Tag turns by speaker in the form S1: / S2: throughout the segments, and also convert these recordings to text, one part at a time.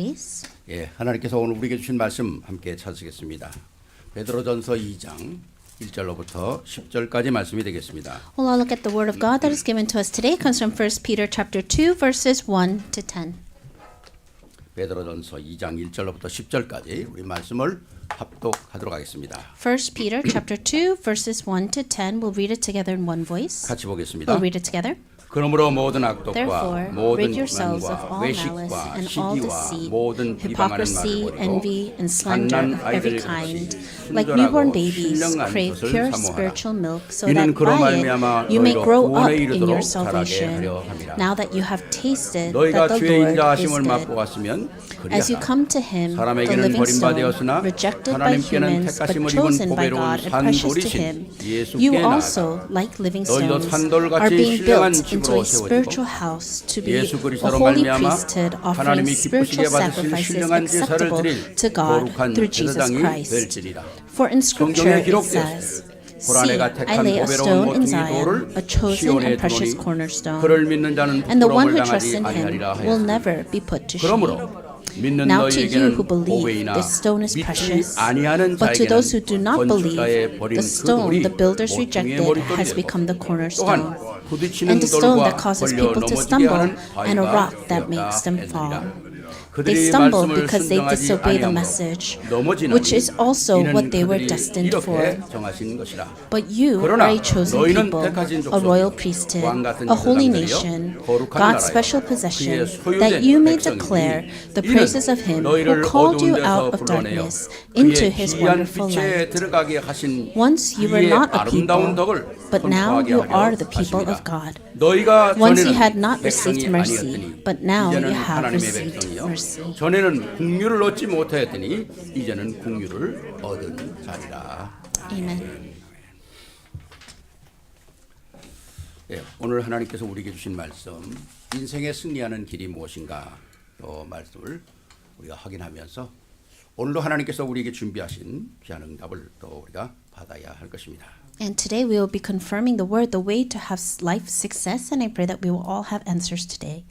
S1: Please.
S2: 예, 하나님께서 오늘 우리에게 주신 말씀 함께 찾으겠습니다. 베드로전서 2장 1절로부터 10절까지 말씀이 되겠습니다.
S1: Well, I'll look at the word of God that is given to us today. It comes from 1 Peter chapter 2, verses 1 to 10.
S2: 베드로전서 2장 1절로부터 10절까지 우리 말씀을 합독하도록 하겠습니다.
S1: 1 Peter chapter 2, verses 1 to 10. We'll read it together in one voice.
S2: 같이 보겠습니다.
S1: We'll read it together.
S2: 그러므로 모든 악독과
S1: Therefore,
S2: 모든
S1: rid yourselves of
S2: 기만과
S1: all malice
S2: 외식과
S1: and all
S2: 시기와
S1: deceit,
S2: 모든 비방하는
S1: hypocrisy,
S2: 말을
S1: envy,
S2: 버리고
S1: and slander
S2: 갓난
S1: of every
S2: 아이들
S1: kind.
S2: 같이
S1: Like newborn
S2: 순전하고
S1: babies,
S2: 신령한
S1: crave
S2: 것을
S1: pure
S2: 사모하라.
S1: spiritual milk, so
S2: 이는
S1: that
S2: 그로
S1: by
S2: 말미암아
S1: it you may
S2: 너희로
S1: grow up
S2: 구원에
S1: in your
S2: 이르도록 자라게
S1: salvation.
S2: 하려 함이라.
S1: Now that you have tasted
S2: 너희가
S1: that the
S2: 주의
S1: Lord is
S2: 인자하심을
S1: good.
S2: 맛보 갔으면
S1: As you
S2: 그리하라.
S1: come to him, the
S2: 사람에게는
S1: living
S2: 버림받았으나
S1: stone, rejected by
S2: 하나님께는
S1: humans, but
S2: 택하심을 입은
S1: chosen by
S2: 보배로운
S1: God and precious to
S2: 산돌이신
S1: him,
S2: 예수께
S1: you
S2: 나아가.
S1: also, like living
S2: 너희도
S1: stones,
S2: 산돌같이
S1: are being
S2: 신령한
S1: built into
S2: 집으로
S1: a spiritual
S2: 세워지고
S1: house to be
S2: 예수
S1: a
S2: 그리스도로
S1: holy
S2: 말미암아
S1: priesthood, offering
S2: 하나님이
S1: spiritual
S2: 기쁘시게 받으실
S1: sacrifices
S2: 신령한 제사를
S1: acceptable
S2: 드릴
S1: to God
S2: 거룩한
S1: through Jesus
S2: 제사장이
S1: Christ.
S2: 될지니라.
S1: For in Scripture
S2: 성경에
S1: it
S2: 기록되었으되
S1: says,
S2: 보라
S1: See,
S2: 내가
S1: I
S2: 택한
S1: lay a
S2: 보배로운
S1: stone in
S2: 모퉁이
S1: Zion,
S2: 돌을
S1: a chosen
S2: 시온에
S1: and precious
S2: 두노니
S1: cornerstone,
S2: 그를 믿는 자는
S1: and the one who
S2: 부끄러움을
S1: trusts
S2: 당하지
S1: in him
S2: 아니하리라
S1: will
S2: 하였으니
S1: never be put to shame.
S2: 그러므로 믿는
S1: Now to you
S2: 너희에게는
S1: who believe,
S2: 보배이나
S1: this stone is
S2: 믿지
S1: precious,
S2: 아니하는
S1: but to those who do
S2: 자에게는
S1: not believe,
S2: 건축자의 버린
S1: the
S2: 그
S1: stone
S2: 돌이
S1: the builders
S2: 모퉁이의
S1: rejected has
S2: 머릿돌이
S1: become the
S2: 되고
S1: cornerstone,
S2: 또한 부딪히는
S1: and the stone that
S2: 돌과
S1: causes
S2: 걸려
S1: people to
S2: 넘어지게
S1: stumble,
S2: 하는
S1: and a
S2: 바위가
S1: rock that
S2: 되었다
S1: makes them
S2: 했느니라.
S1: fall. They
S2: 그들이
S1: stumble
S2: 말씀을
S1: because they
S2: 순종하지
S1: disobey the
S2: 아니하므로
S1: message,
S2: 넘어지나니
S1: which is also
S2: 이는
S1: what they were
S2: 그들이
S1: destined
S2: 이렇게
S1: for.
S2: 정하신 것이라.
S1: But you are
S2: 그러나
S1: a chosen
S2: 너희는
S1: people,
S2: 택하신
S1: a royal
S2: 족속이요
S1: priesthood,
S2: 왕 같은
S1: a holy
S2: 제사장들이요
S1: nation,
S2: 거룩한
S1: God's
S2: 나라요
S1: special
S2: 그의
S1: possession,
S2: 소유된
S1: that you may
S2: 백성이니
S1: declare the
S2: 이는
S1: praises of him who
S2: 너희를
S1: called you
S2: 어두운 데서
S1: out of
S2: 불러내어
S1: darkness into
S2: 그의
S1: his
S2: 기이한
S1: wonderful
S2: 빛에
S1: light.
S2: 들어가게 하신
S1: Once you were
S2: 이의
S1: not a
S2: 아름다운
S1: people,
S2: 덕을
S1: but now
S2: 선포하게
S1: you
S2: 하려
S1: are the people
S2: 하심이라.
S1: of God.
S2: 너희가
S1: Once you
S2: 전에는
S1: had not received
S2: 백성이
S1: mercy,
S2: 아니었더니
S1: but now you
S2: 이제는
S1: have
S2: 하나님의
S1: received
S2: 백성이요
S1: mercy.
S2: 전에는 국류를 얻지 못하였더니 이제는 국류를 얻은 자리라.
S1: Amen.
S2: 예, 오늘 하나님께서 우리에게 주신 말씀 인생에 승리하는 길이 무엇인가 또 말씀을 우리가 확인하면서 오늘도 하나님께서 우리에게 준비하신 귀한 응답을 또 우리가 받아야 할 것입니다.
S1: And today we will be confirming the word, the way to have life success, and I pray that we will all have answers today.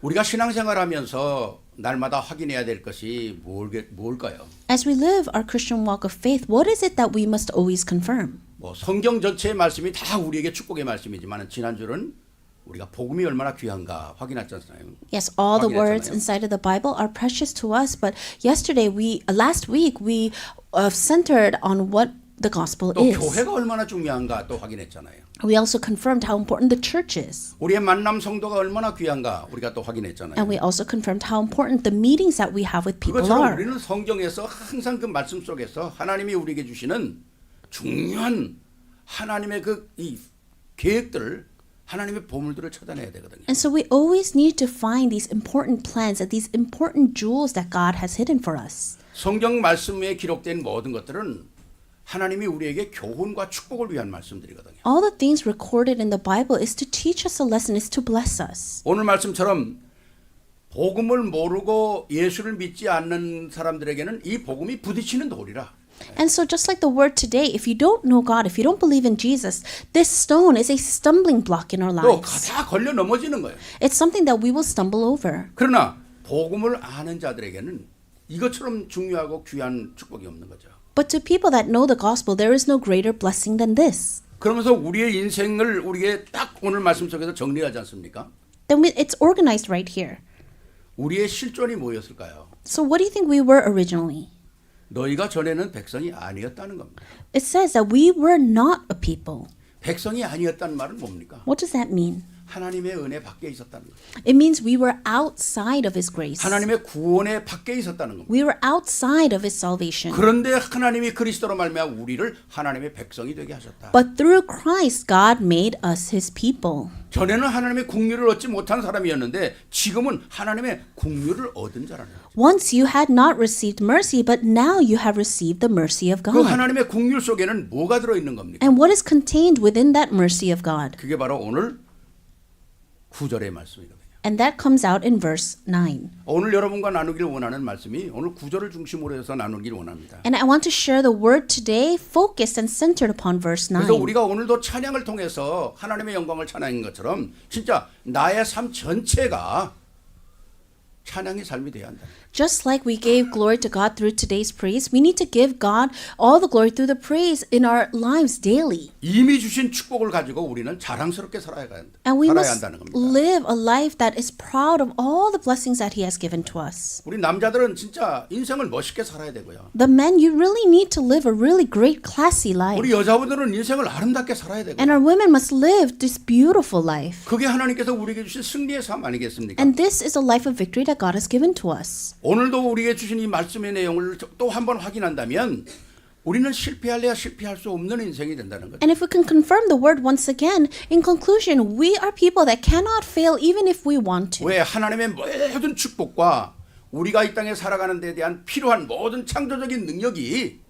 S2: 우리가 신앙생활하면서 날마다 확인해야 될 것이 뭘까요?
S1: As we live our Christian walk of faith, what is it that we must always confirm?
S2: 뭐 성경 전체의 말씀이 다 우리에게 축복의 말씀이지만 지난주는 우리가 복음이 얼마나 귀한가 확인했잖아요.
S1: Yes, all the words
S2: 확인했잖아요.
S1: inside of the Bible are precious to us, but last week we centered on what the gospel
S2: 또
S1: is.
S2: 교회가 얼마나 중요한가 또 확인했잖아요.
S1: We also confirmed how important the church is.
S2: 우리의 만남 성도가 얼마나 귀한가 우리가 또 확인했잖아요.
S1: And we also confirmed how important the meetings that we have with people
S2: 그것처럼
S1: are.
S2: 우리는 성경에서 항상 그 말씀 속에서 하나님이 우리에게 주시는 중요한 하나님의 이 계획들을 하나님의 보물들을 찾아내야 되거든요.
S1: And so we always need to find these important plans and these important jewels that God has hidden for us.
S2: 성경 말씀에 기록된 모든 것들은 하나님이 우리에게 교훈과 축복을 위한 말씀들이거든요.
S1: All the things recorded in the Bible is to teach us a lesson, is to bless us.
S2: 오늘 말씀처럼 복음을 모르고 예수를 믿지 않는 사람들에게는 이 복음이 부딪히는 돌이라.
S1: And so just like the word today, if you don't know God, if you don't believe in Jesus, this stone is a stumbling block in our
S2: 또
S1: lives.
S2: 다 걸려 넘어지는 거예요.
S1: It's something that we will stumble over.
S2: 그러나 복음을 아는 자들에게는 이것처럼 중요하고 귀한 축복이 없는 거죠.
S1: But to people that know the gospel, there is no greater blessing than this.
S2: 그러면서 우리의 인생을 우리에게 딱 오늘 말씀 속에서 정리하지 않습니까?
S1: Then it's organized right here.
S2: 우리의 실존이 뭐였을까요?
S1: So what do you think we were originally?
S2: 너희가 전에는 백성이 아니었다는 겁니다.
S1: It says that we were not a people.
S2: 백성이 아니었다는 말은 뭡니까?
S1: What does that mean?
S2: 하나님의 은혜 밖에 있었다는 겁니다.
S1: It means we were outside of His grace.
S2: 하나님의 구원의 밖에 있었다는 겁니다.
S1: We were outside of His salvation.
S2: 그런데 하나님이 그리스도로 말미암아 우리를 하나님의 백성이 되게 하셨다.
S1: But through Christ, God made us His people.
S2: 전에는 하나님의 국류를 얻지 못한 사람이었는데 지금은 하나님의 국류를 얻은 자라는 거죠.
S1: Once you had not received mercy, but now you have received the mercy of
S2: 그
S1: God.
S2: 하나님의 국류 속에는 뭐가 들어있는 겁니까?
S1: And what is contained within that mercy of God?
S2: 그게 바로 오늘 9절의 말씀이거든요.
S1: And that comes out in verse 9.
S2: 오늘 여러분과 나누길 원하는 말씀이 오늘 9절을 중심으로 해서 나누길 원합니다.
S1: And I want to share the word today focused and centered upon verse 9.
S2: 그래서 우리가 오늘도 찬양을 통해서 하나님의 영광을 찬양한 것처럼 진짜 나의 삶 전체가 찬양의 삶이 돼야 한다.
S1: Just like we gave glory to God through today's praise, we need to give God all the glory through the praise in our lives daily.
S2: 이미 주신 축복을 가지고 우리는 자랑스럽게 살아야
S1: And we must
S2: 한다는 겁니다.
S1: live a life that is proud of all the blessings that He has given to us.
S2: 우리 남자들은 진짜 인생을 멋있게 살아야 되고요.
S1: The men, you really need to live a really great, classy life.
S2: 우리 여자분들은 인생을 아름답게 살아야 되고.
S1: And our women must live this beautiful life.
S2: 그게 하나님께서 우리에게 주신 승리의 삶 아니겠습니까?
S1: And this is a life of victory that God has given to us.
S2: 오늘도 우리에게 주신 이 말씀의 내용을 또 한 번 확인한다면 우리는 실패할래야 실패할 수 없는 인생이 된다는 거죠.
S1: And if we can confirm the word once again, in conclusion, we are people that cannot fail even if we want to.
S2: 왜 하나님의 모든 축복과 우리가 이 땅에 살아가는 데 대한 필요한 모든 창조적인 능력이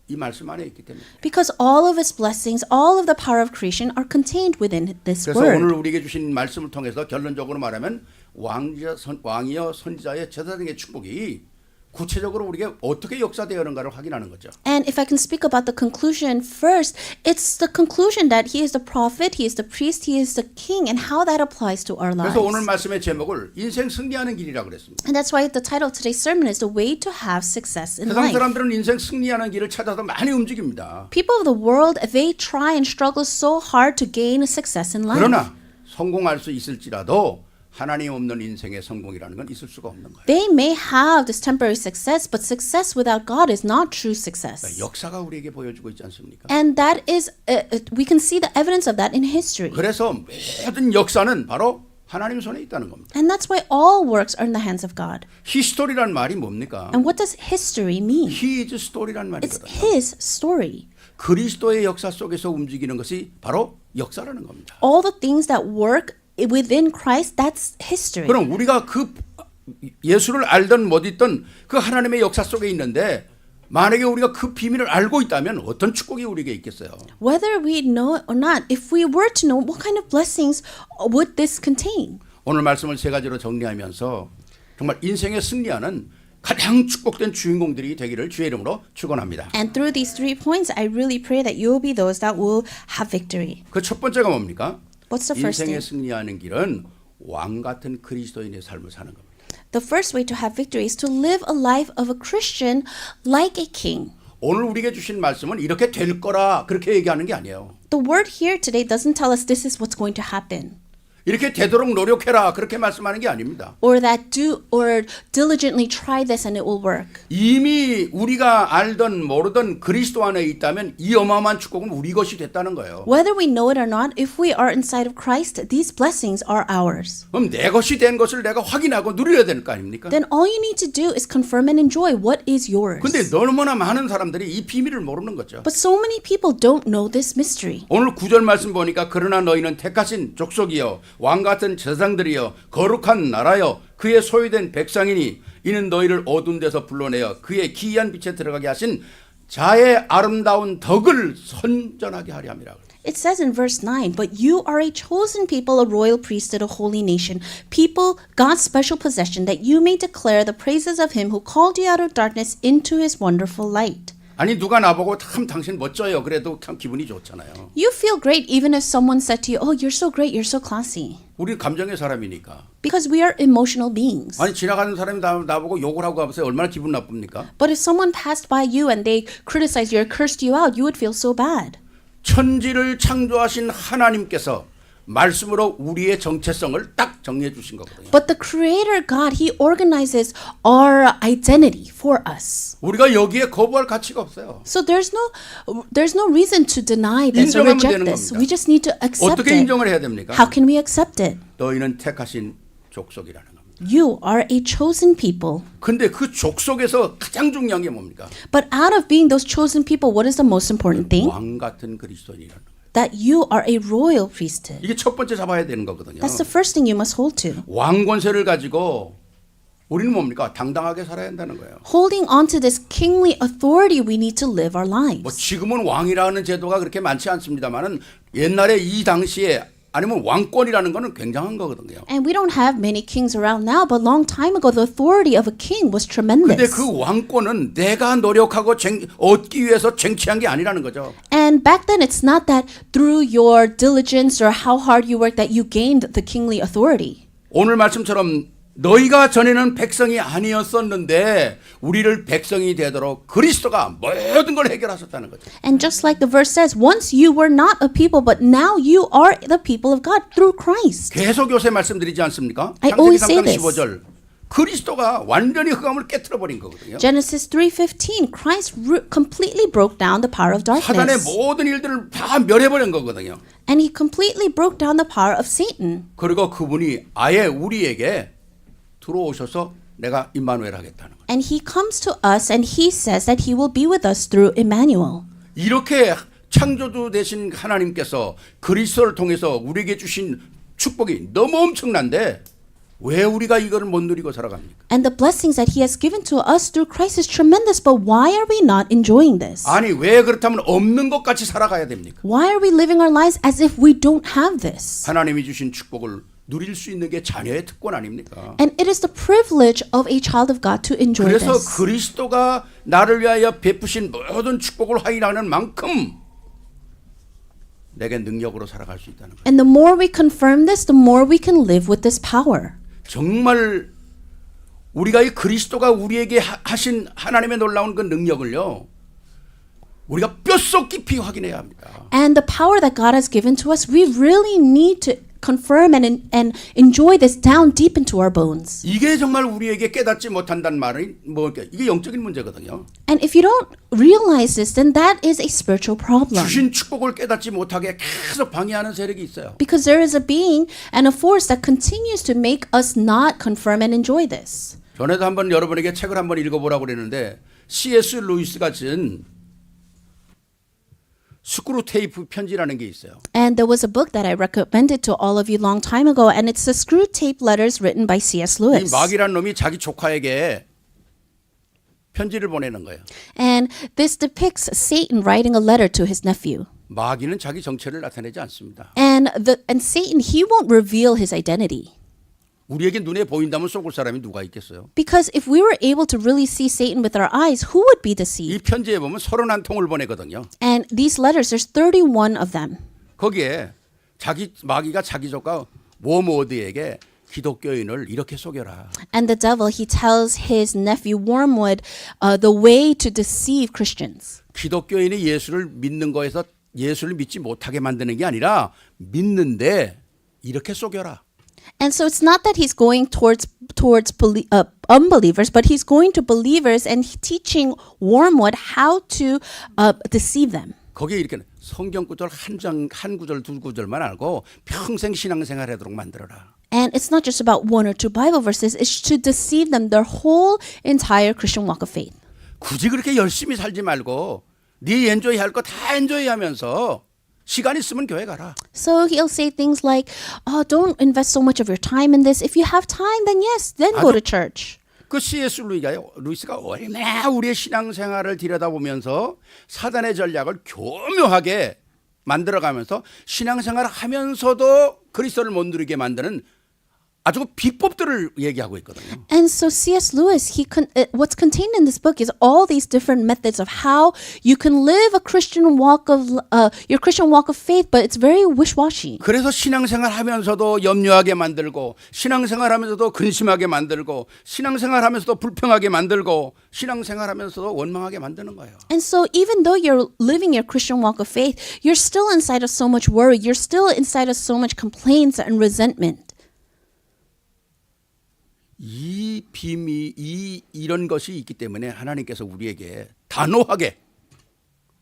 S2: 이 말씀 안에 있기 때문에.
S1: Because all of His blessings, all of the power of creation are contained within this
S2: 그래서
S1: word.
S2: 오늘 우리에게 주신 말씀을 통해서 결론적으로 말하면 왕이여 선지자의 제사 등의 축복이 구체적으로 우리에게 어떻게 역사되어는가를 확인하는 거죠.
S1: And if I can speak about the conclusion first, it's the conclusion that He is the prophet, He is the priest, He is the king, and how that applies to our lives.
S2: 그래서 오늘 말씀의 제목을 인생 승리하는 길이라고 그랬습니다.
S1: And that's why the title of today's sermon is The Way to Have Success in
S2: 세상
S1: Life.
S2: 사람들은 인생 승리하는 길을 찾아서 많이 움직입니다.
S1: People of the world, they try and struggle so hard to gain success in life.
S2: 그러나 성공할 수 있을지라도 하나님 없는 인생의 성공이라는 건 있을 수가 없는 거예요.
S1: They may have this temporary success, but success without God is not true success.
S2: 역사가 우리에게 보여주고 있지 않습니까?
S1: And that is, we can see the evidence of that in history.
S2: 그래서 모든 역사는 바로 하나님 손에 있다는 겁니다.
S1: And that's why all works are in the hands of God.
S2: 히스토리란 말이 뭡니까?
S1: And what does history mean?
S2: His story란
S1: It's
S2: 말이거든요.
S1: His story.
S2: 그리스도의 역사 속에서 움직이는 것이 바로 역사라는 겁니다.
S1: All the things that work within Christ, that's history.
S2: 그럼 우리가 그 예수를 알든 못 있든 그 하나님의 역사 속에 있는데 만약에 우리가 그 비밀을 알고 있다면 어떤 축복이 우리에게 있겠어요?
S1: Whether we know it or not, if we were to know, what kind of blessings would this contain?
S2: 오늘 말씀을 세 가지로 정리하면서 정말 인생의 승리하는 가장 축복된 주인공들이 되기를 주의 이름으로 축원합니다.
S1: And through these 3 points, I really pray that you will be those that will have victory.
S2: 그 첫 번째가 뭡니까?
S1: What's the first
S2: 인생의
S1: thing?
S2: 승리하는 길은 왕 같은 그리스도인의 삶을 사는 겁니다.
S1: The first way to have victory is to live a life of a Christian like a king.
S2: 오늘 우리에게 주신 말씀은 이렇게 될 거라 그렇게 얘기하는 게 아니에요.
S1: The word here today doesn't tell us this is what's going to happen.
S2: 이렇게 되도록 노력해라 그렇게 말씀하는 게 아닙니다.
S1: Or that do or diligently try this and it will work.
S2: 이미 우리가 알던 모르던 그리스도 안에 있다면 이 어마어마한 축복은 우리 것이 됐다는 거예요.
S1: Whether we know it or not, if we are inside of Christ, these blessings are ours.
S2: 그럼 내 것이 된 것을 내가 확인하고 누려야 될 거 아닙니까?
S1: Then all you need to do is confirm and enjoy what is yours.
S2: 근데 너무나 많은 사람들이 이 비밀을 모르는 거죠.
S1: But so many people don't know this mystery.
S2: 오늘 9절 말씀 보니까 그러나 너희는 택하신 족속이여 왕 같은 제사장들이여 거룩한 나라여 그의 소유된 백성이니 이는 너희를 어두운 데서 불러내어 그의 기이한 빛에 들어가게 하신 자의 아름다운 덕을 선전하게 하려 함이라.
S1: It says in verse 9, but you are a chosen people, a royal priesthood, a holy nation, people, God's special possession, that you may declare the praises of him who called you out of darkness into his wonderful light.
S2: 아니 누가 나보고 참 당신 멋져요. 그래도 참 기분이 좋잖아요.
S1: You feel great even if someone said to you, oh, you're so great, you're so classy.
S2: 우리 감정의 사람이니까.
S1: Because we are emotional beings.
S2: 아니 지나가는 사람이 나보고 욕을 하고 가보세요. 얼마나 기분 나쁩니까?
S1: But if someone passed by you and they criticized you or cursed you out, you would feel so bad.
S2: 천지를 창조하신 하나님께서 말씀으로 우리의 정체성을 딱 정리해 주신 거거든요.
S1: But the Creator God, He organizes our identity for us.
S2: 우리가 여기에 거부할 가치가 없어요.
S1: So there's no reason to deny this or
S2: 인정하면
S1: reject
S2: 되는
S1: this.
S2: 겁니다.
S1: We just need to accept
S2: 어떻게
S1: it.
S2: 인정을 해야 됩니까?
S1: How can we accept it?
S2: 너희는 택하신 족속이라는 겁니다.
S1: You are a chosen people.
S2: 근데 그 족속에서 가장 중요한 게 뭡니까?
S1: But out of being those chosen people, what is the most important thing?
S2: 왕 같은 그리스도인이라는 거예요.
S1: That you are a royal priesthood.
S2: 이게 첫 번째 잡아야 되는 거거든요.
S1: That's the first thing you must hold to.
S2: 왕 권세를 가지고 우리는 뭡니까? 당당하게 살아야 한다는 거예요.
S1: Holding on to this kingly authority, we need to live our
S2: 뭐
S1: lives.
S2: 지금은 왕이라는 제도가 그렇게 많지 않습니다만은 옛날에 이 당시에 아니면 왕권이라는 거는 굉장한 거거든요.
S1: And we don't have many kings around now, but long time ago, the authority of a king was
S2: 근데
S1: tremendous.
S2: 그 왕권은 내가 노력하고 얻기 위해서 쟁취한 게 아니라는 거죠.
S1: And back then, it's not that through your diligence or how hard you work that you gained the kingly authority.
S2: 오늘 말씀처럼 너희가 전에는 백성이 아니었었는데 우리를 백성이 되도록 그리스도가 모든 걸 해결하셨다는 거죠.
S1: And just like the verse says, once you were not a people, but now you are the people of God through Christ.
S2: 계속 요새 말씀드리지 않습니까?
S1: I
S2: 창세기
S1: always say
S2: 3장
S1: this.
S2: 15절. 그리스도가 완전히 흑암을 깨트려 버린 거거든요.
S1: Genesis 3:15, Christ completely broke down the power of
S2: 사단의
S1: darkness.
S2: 모든 일들을 다 멸해버린 거거든요.
S1: And he completely broke down the power of Satan.
S2: 그리고 그분이 아예 우리에게 들어오셔서 내가 임마누엘 하겠다는 거예요.
S1: And he comes to us and he says that he will be with us through Emmanuel.
S2: 이렇게 창조주 되신 하나님께서 그리스도를 통해서 우리에게 주신 축복이 너무 엄청난데 왜 우리가 이거를 못 누리고 살아갑니까?
S1: And the blessings that he has given to us through Christ is tremendous, but why are we not enjoying this?
S2: 아니 왜 그렇다면 없는 것 같이 살아가야 됩니까?
S1: Why are we living our lives as if we don't have this?
S2: 하나님이 주신 축복을 누릴 수 있는 게 자녀의 특권 아닙니까?
S1: And it is the privilege of a child of God to enjoy
S2: 그래서
S1: this.
S2: 그리스도가 나를 위하여 베푸신 모든 축복을 확인하는 만큼 내게 능력으로 살아갈 수 있다는 거예요.
S1: And the more we confirm this, the more we can live with this power.
S2: 정말 우리가 이 그리스도가 우리에게 하신 하나님의 놀라운 그 능력을요. 우리가 뼛속 깊이 확인해야 합니다.
S1: And the power that God has given to us, we really need to confirm and enjoy this down deep into our bones.
S2: 이게 정말 우리에게 깨닫지 못한다는 말이 이게 영적인 문제거든요.
S1: And if you don't realize this, then that is a spiritual problem.
S2: 주신 축복을 깨닫지 못하게 계속 방해하는 세력이 있어요.
S1: Because there is a being and a force that continues to make us not confirm and enjoy this.
S2: 전에도 한번 여러분에게 책을 한번 읽어보라고 그랬는데 C.S. 루이스가 쓴 스크루 테이프 편지라는 게 있어요.
S1: And there was a book that I recommended to all of you long time ago, and it's the Screw Tape Letters written by C.S.
S2: 이
S1: Lewis.
S2: 마귀란 놈이 자기 조카에게 편지를 보내는 거예요.
S1: And this depicts Satan writing a letter to his nephew.
S2: 마귀는 자기 정체를 나타내지 않습니다.
S1: And Satan, he won't reveal his identity.
S2: 우리에게 눈에 보인다면 속을 사람이 누가 있겠어요?
S1: Because if we were able to really see Satan with our eyes, who would be
S2: 이
S1: deceived?
S2: 편지에 보면 31통을 보내거든요.
S1: And these letters, there's 31 of them.
S2: 거기에 마귀가 자기 조카 워모드에게 기독교인을 이렇게 속여라.
S1: And the devil, he tells his nephew Wormwood the way to deceive Christians.
S2: 기독교인이 예수를 믿는 거에서 예수를 믿지 못하게 만드는 게 아니라 믿는데 이렇게 속여라.
S1: And so it's not that he's going towards unbelievers, but he's going to believers and teaching Wormwood how to deceive them.
S2: 거기에 이렇게 성경 구절 한 구절 두 구절만 알고 평생 신앙생활 하도록 만들어라.
S1: And it's not just about one or two Bible verses, it's to deceive them their whole entire Christian walk of faith.
S2: 굳이 그렇게 열심히 살지 말고 네 엔조이 할 거 다 엔조이 하면서 시간 있으면 교회 가라.
S1: So he'll say things like, "Oh, don't invest so much of your time in this. If you have time, then yes, then go to church."
S2: 그 C.S. 루이스가 얼마나 우리의 신앙생활을 들여다보면서 사단의 전략을 교묘하게 만들어가면서 신앙생활을 하면서도 그리스도를 못 누리게 만드는 아주 비법들을 얘기하고 있거든요.
S1: And so C.S. Lewis, what's contained in this book is all these different methods of how you can live a Christian walk of your Christian walk of faith, but it's very wish-washy.
S2: 그래서 신앙생활 하면서도 염려하게 만들고 신앙생활 하면서도 근심하게 만들고 신앙생활 하면서도 불평하게 만들고 신앙생활 하면서도 원망하게 만드는 거예요.
S1: And so even though you're living your Christian walk of faith, you're still inside of so much worry, you're still inside of so much complaints and resentment.
S2: 이 이런 것이 있기 때문에 하나님께서 우리에게 단호하게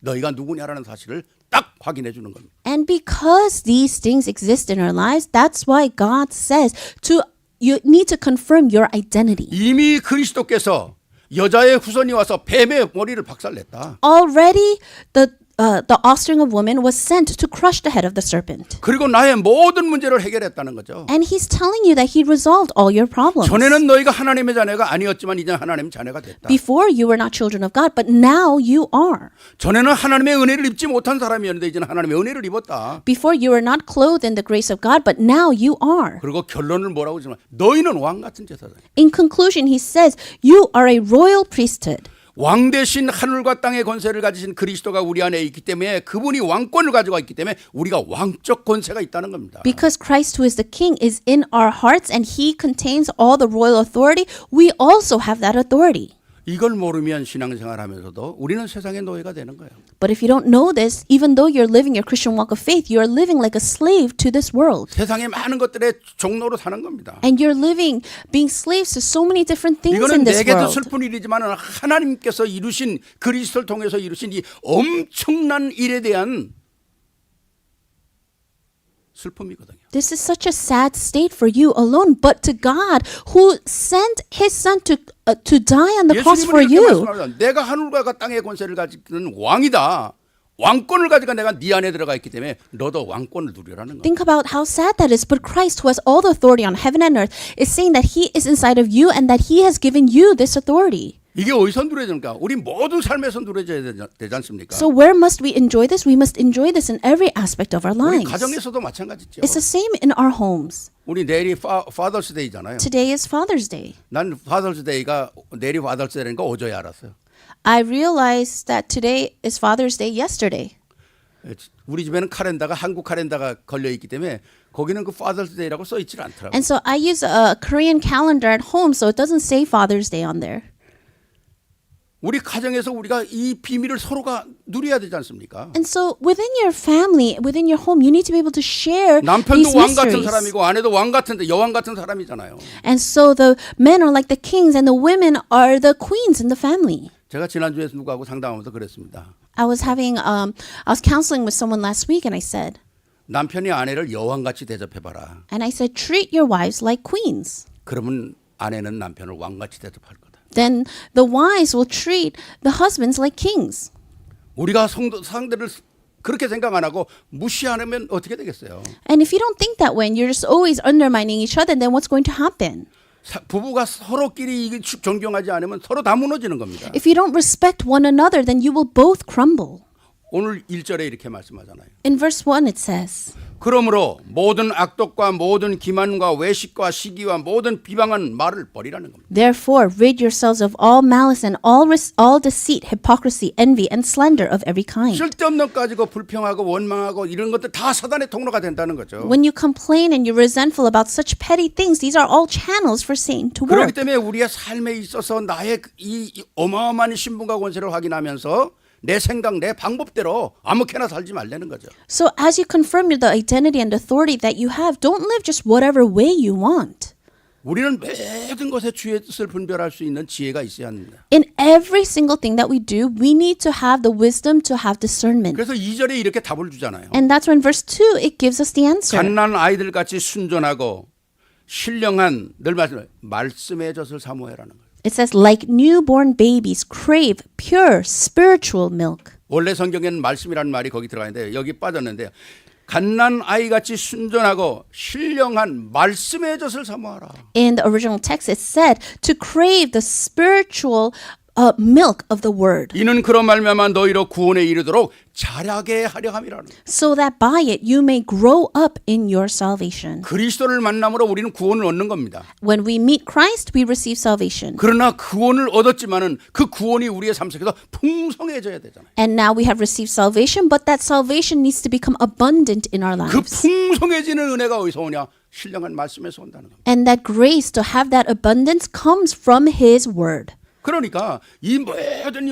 S2: 너희가 누구냐라는 사실을 딱 확인해 주는 겁니다.
S1: And because these things exist in our lives, that's why God says you need to confirm your identity.
S2: 이미 그리스도께서 여자의 후손이 와서 뱀의 머리를 박살냈다.
S1: Already the offspring of woman was sent to crush the head of the serpent.
S2: 그리고 나의 모든 문제를 해결했다는 거죠.
S1: And he's telling you that he resolved all your problems.
S2: 전에는 너희가 하나님의 자녀가 아니었지만 이제 하나님의 자녀가 됐다.
S1: Before you were not children of God, but now you are.
S2: 전에는 하나님의 은혜를 입지 못한 사람이었는데 이제는 하나님의 은혜를 입었다.
S1: Before you were not clothed in the grace of God, but now you are.
S2: 그리고 결론을 뭐라고 하지만 너희는 왕 같은 제사장.
S1: In conclusion, he says, you are a royal priesthood.
S2: 왕 대신 하늘과 땅의 권세를 가지신 그리스도가 우리 안에 있기 때문에 그분이 왕권을 가지고 있기 때문에 우리가 왕적 권세가 있다는 겁니다.
S1: Because Christ, who is the King, is in our hearts and He contains all the royal authority, we also have that authority.
S2: 이걸 모르면 신앙생활하면서도 우리는 세상의 노예가 되는 거예요.
S1: But if you don't know this, even though you're living your Christian walk of faith, you are living like a slave to this world.
S2: 세상의 많은 것들의 종로로 사는 겁니다.
S1: And you're living, being slaves to so many different things
S2: 이거는
S1: in this
S2: 내게도
S1: world.
S2: 슬픈 일이지만 하나님께서 이루신 그리스도를 통해서 이루신 이 엄청난 일에 대한 슬픔이거든요.
S1: This is such a sad state for you alone, but to God, who sent His Son to die on the cross for
S2: 예수님은 이렇게
S1: you.
S2: 말씀합니다. 내가 하늘과 땅의 권세를 가지는 왕이다. 왕권을 가지고 내가 네 안에 들어가 있기 때문에 너도 왕권을 누리라는 거예요.
S1: Think about how sad that is. But Christ, who has all the authority on heaven and earth, is saying that He is inside of you and that He has given you this authority.
S2: 이게 어디서 누려집니까? 우리 모든 삶에서 누려져야 되지 않습니까?
S1: So where must we enjoy this? We must enjoy this in every aspect of our
S2: 우리
S1: lives.
S2: 가정에서도 마찬가지죠.
S1: It's the same in our homes.
S2: 우리 내일이 Father's Day잖아요.
S1: Today is Father's Day.
S2: 난 Father's Day가 내일이 Father's Day라는 거 어제야 알았어요.
S1: I realized that today is Father's Day yesterday.
S2: 우리 집에는 카렌다가 한국 카렌다가 걸려 있기 때문에 거기는 그 Father's Day라고 써 있질 않더라고요.
S1: And so I use a Korean calendar at home, so it doesn't say Father's Day on there.
S2: 우리 가정에서 우리가 이 비밀을 서로가 누려야 되지 않습니까?
S1: And so within your family, within your home, you need to be able to share
S2: 남편도
S1: these
S2: 왕 같은
S1: mysteries.
S2: 사람이고 아내도 왕 같은데 여왕 같은 사람이잖아요.
S1: And so the men are like the kings and the women are the queens in the family.
S2: 제가 지난주에 누구하고 상담하면서 그랬습니다.
S1: I was counseling with someone last week and I said,
S2: 남편이 아내를 여왕같이 대접해봐라.
S1: and I said, treat your wives like queens.
S2: 그러면 아내는 남편을 왕같이 대접할 거다.
S1: Then the wives will treat the husbands like kings.
S2: 우리가 상대를 그렇게 생각 안 하고 무시하면 어떻게 되겠어요?
S1: And if you don't think that way and you're just always undermining each other, then what's going to happen?
S2: 부부가 서로끼리 존경하지 않으면 서로 다 무너지는 겁니다.
S1: If you don't respect one another, then you will both crumble.
S2: 오늘 1절에 이렇게 말씀하잖아요.
S1: In verse 1 it says,
S2: 그러므로 모든 악독과 모든 기만과 외식과 시기와 모든 비방한 말을 버리라는 겁니다.
S1: Therefore rid yourselves of all malice and all deceit, hypocrisy, envy, and slander of every kind.
S2: 쓸데없는 것 가지고 불평하고 원망하고 이런 것들 다 사단의 통로가 된다는 거죠.
S1: When you complain and you're resentful about such petty things, these are all channels for Satan to
S2: 그렇기
S1: work.
S2: 때문에 우리의 삶에 있어서 나의 이 어마어마한 신분과 권세를 확인하면서 내 생각, 내 방법대로 아무렇게나 살지 말라는 거죠.
S1: So as you confirm the identity and authority that you have, don't live just whatever way you want.
S2: 우리는 모든 것에 주의 뜻을 분별할 수 있는 지혜가 있어야 합니다.
S1: In every single thing that we do, we need to have the wisdom to have discernment.
S2: 그래서 2절에 이렇게 답을 주잖아요.
S1: And that's when verse 2, it gives us the answer.
S2: 갓난 아이들 같이 순전하고 신령한 늘 말씀의 젖을 사모해라는 거예요.
S1: It says, like newborn babies, crave pure spiritual milk.
S2: 원래 성경에는 말씀이라는 말이 거기 들어가 있는데 여기 빠졌는데요. 갓난 아이같이 순전하고 신령한 말씀의 젖을 사모하라.
S1: In the original text, it said to crave the spiritual milk of the word,
S2: 이는 그런 말미암아 너희로 구원에 이르도록 자라게 하려 함이라는 거예요.
S1: so that by it you may grow up in your salvation.
S2: 그리스도를 만남으로 우리는 구원을 얻는 겁니다.
S1: When we meet Christ, we receive salvation.
S2: 그러나 구원을 얻었지만은 그 구원이 우리의 삶 속에서 풍성해져야 되잖아요.
S1: And now we have received salvation, but that salvation needs to become abundant in our
S2: 그
S1: lives.
S2: 풍성해지는 은혜가 어디서 오냐? 신령한 말씀에서 온다는 겁니다.
S1: And that grace to have that abundance comes from His word.
S2: 그러니까 이 모든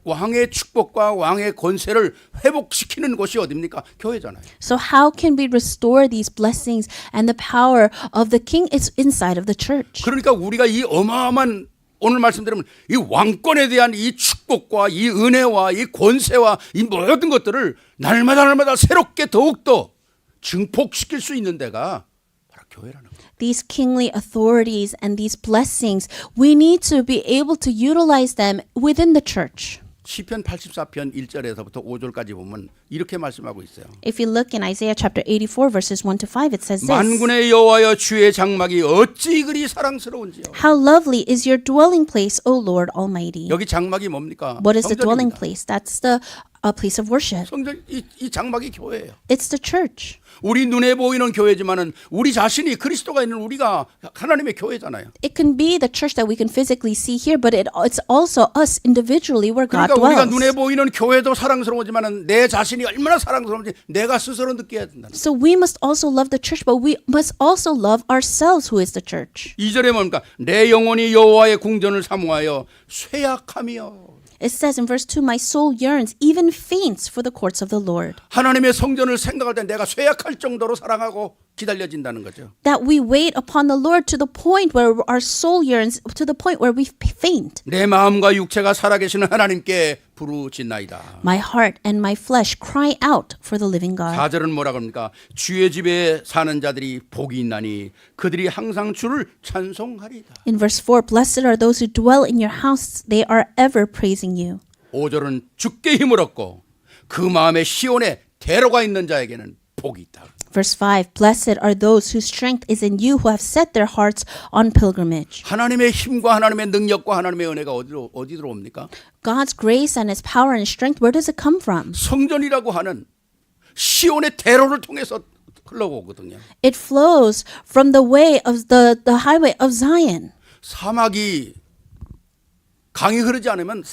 S2: 왕의 축복과 왕의 권세를 회복시키는 곳이 어디입니까? 교회잖아요.
S1: So how can we restore these blessings and the power of the King? It's inside of the church.
S2: 그러니까 우리가 이 어마어마한 오늘 말씀드리면 이 왕권에 대한 이 축복과 이 은혜와 이 권세와 이 모든 것들을 날마다 새롭게 더욱더 증폭시킬 수 있는 데가 바로 교회라는 거예요.
S1: These kingly authorities and these blessings, we need to be able to utilize them within the church.
S2: 시편 84편 1절에서부터 5절까지 보면 이렇게 말씀하고 있어요.
S1: If you look in Isaiah chapter 84 verses 1 to 5, it says this.
S2: 만군의 여호와여 주의 장막이 어찌 그리 사랑스러운지요.
S1: How lovely is your dwelling place, O Lord Almighty.
S2: 여기 장막이 뭡니까?
S1: What is the dwelling
S2: 성전입니다.
S1: place? That's the a place of worship.
S2: 성전 이 장막이 교회예요.
S1: It's the church.
S2: 우리 눈에 보이는 교회지만은 우리 자신이 그리스도가 있는 우리가 하나님의 교회잖아요.
S1: It can be the church that we can physically see here, but it's also us individually where God
S2: 그러니까 우리가 눈에
S1: dwells.
S2: 보이는 교회도 사랑스러우지만은 내 자신이 얼마나 사랑스러운지 내가 스스로 느껴야 된다.
S1: So we must also love the church, but we must also love ourselves, who is the church.
S2: 2절에 뭡니까? 내 영혼이 여호와의 궁전을 사모하여 쇠약하며.
S1: It says in verse 2, my soul yearns, even faints for the courts of the Lord.
S2: 하나님의 성전을 생각할 때 내가 쇠약할 정도로 사랑하고 기다려진다는 거죠.
S1: That we wait upon the Lord to the point where our soul yearns, to the point where we faint.
S2: 내 마음과 육체가 살아계시는 하나님께 부르짖나이다.
S1: My heart and my flesh cry out for the living God.
S2: 4절은 뭐라고 합니까? 주의 집에 사는 자들이 복이 있나니 그들이 항상 주를 찬송하리다.
S1: In verse 4, blessed are those who dwell in your house, they are ever praising you.
S2: 5절은 주께 힘을 얻고 그 마음에 시온에 대로가 있는 자에게는 복이 있다.
S1: Verse 5, blessed are those whose strength is in you who have set their hearts on pilgrimage.
S2: 하나님의 힘과 하나님의 능력과 하나님의 은혜가 어디로 옵니까?
S1: God's grace and his power and strength, where does it come from?
S2: 성전이라고 하는 시온의 대로를 통해서 흘러오거든요.
S1: It flows from the way of the highway of Zion.
S2: 사막이 강이 흐르지 않으면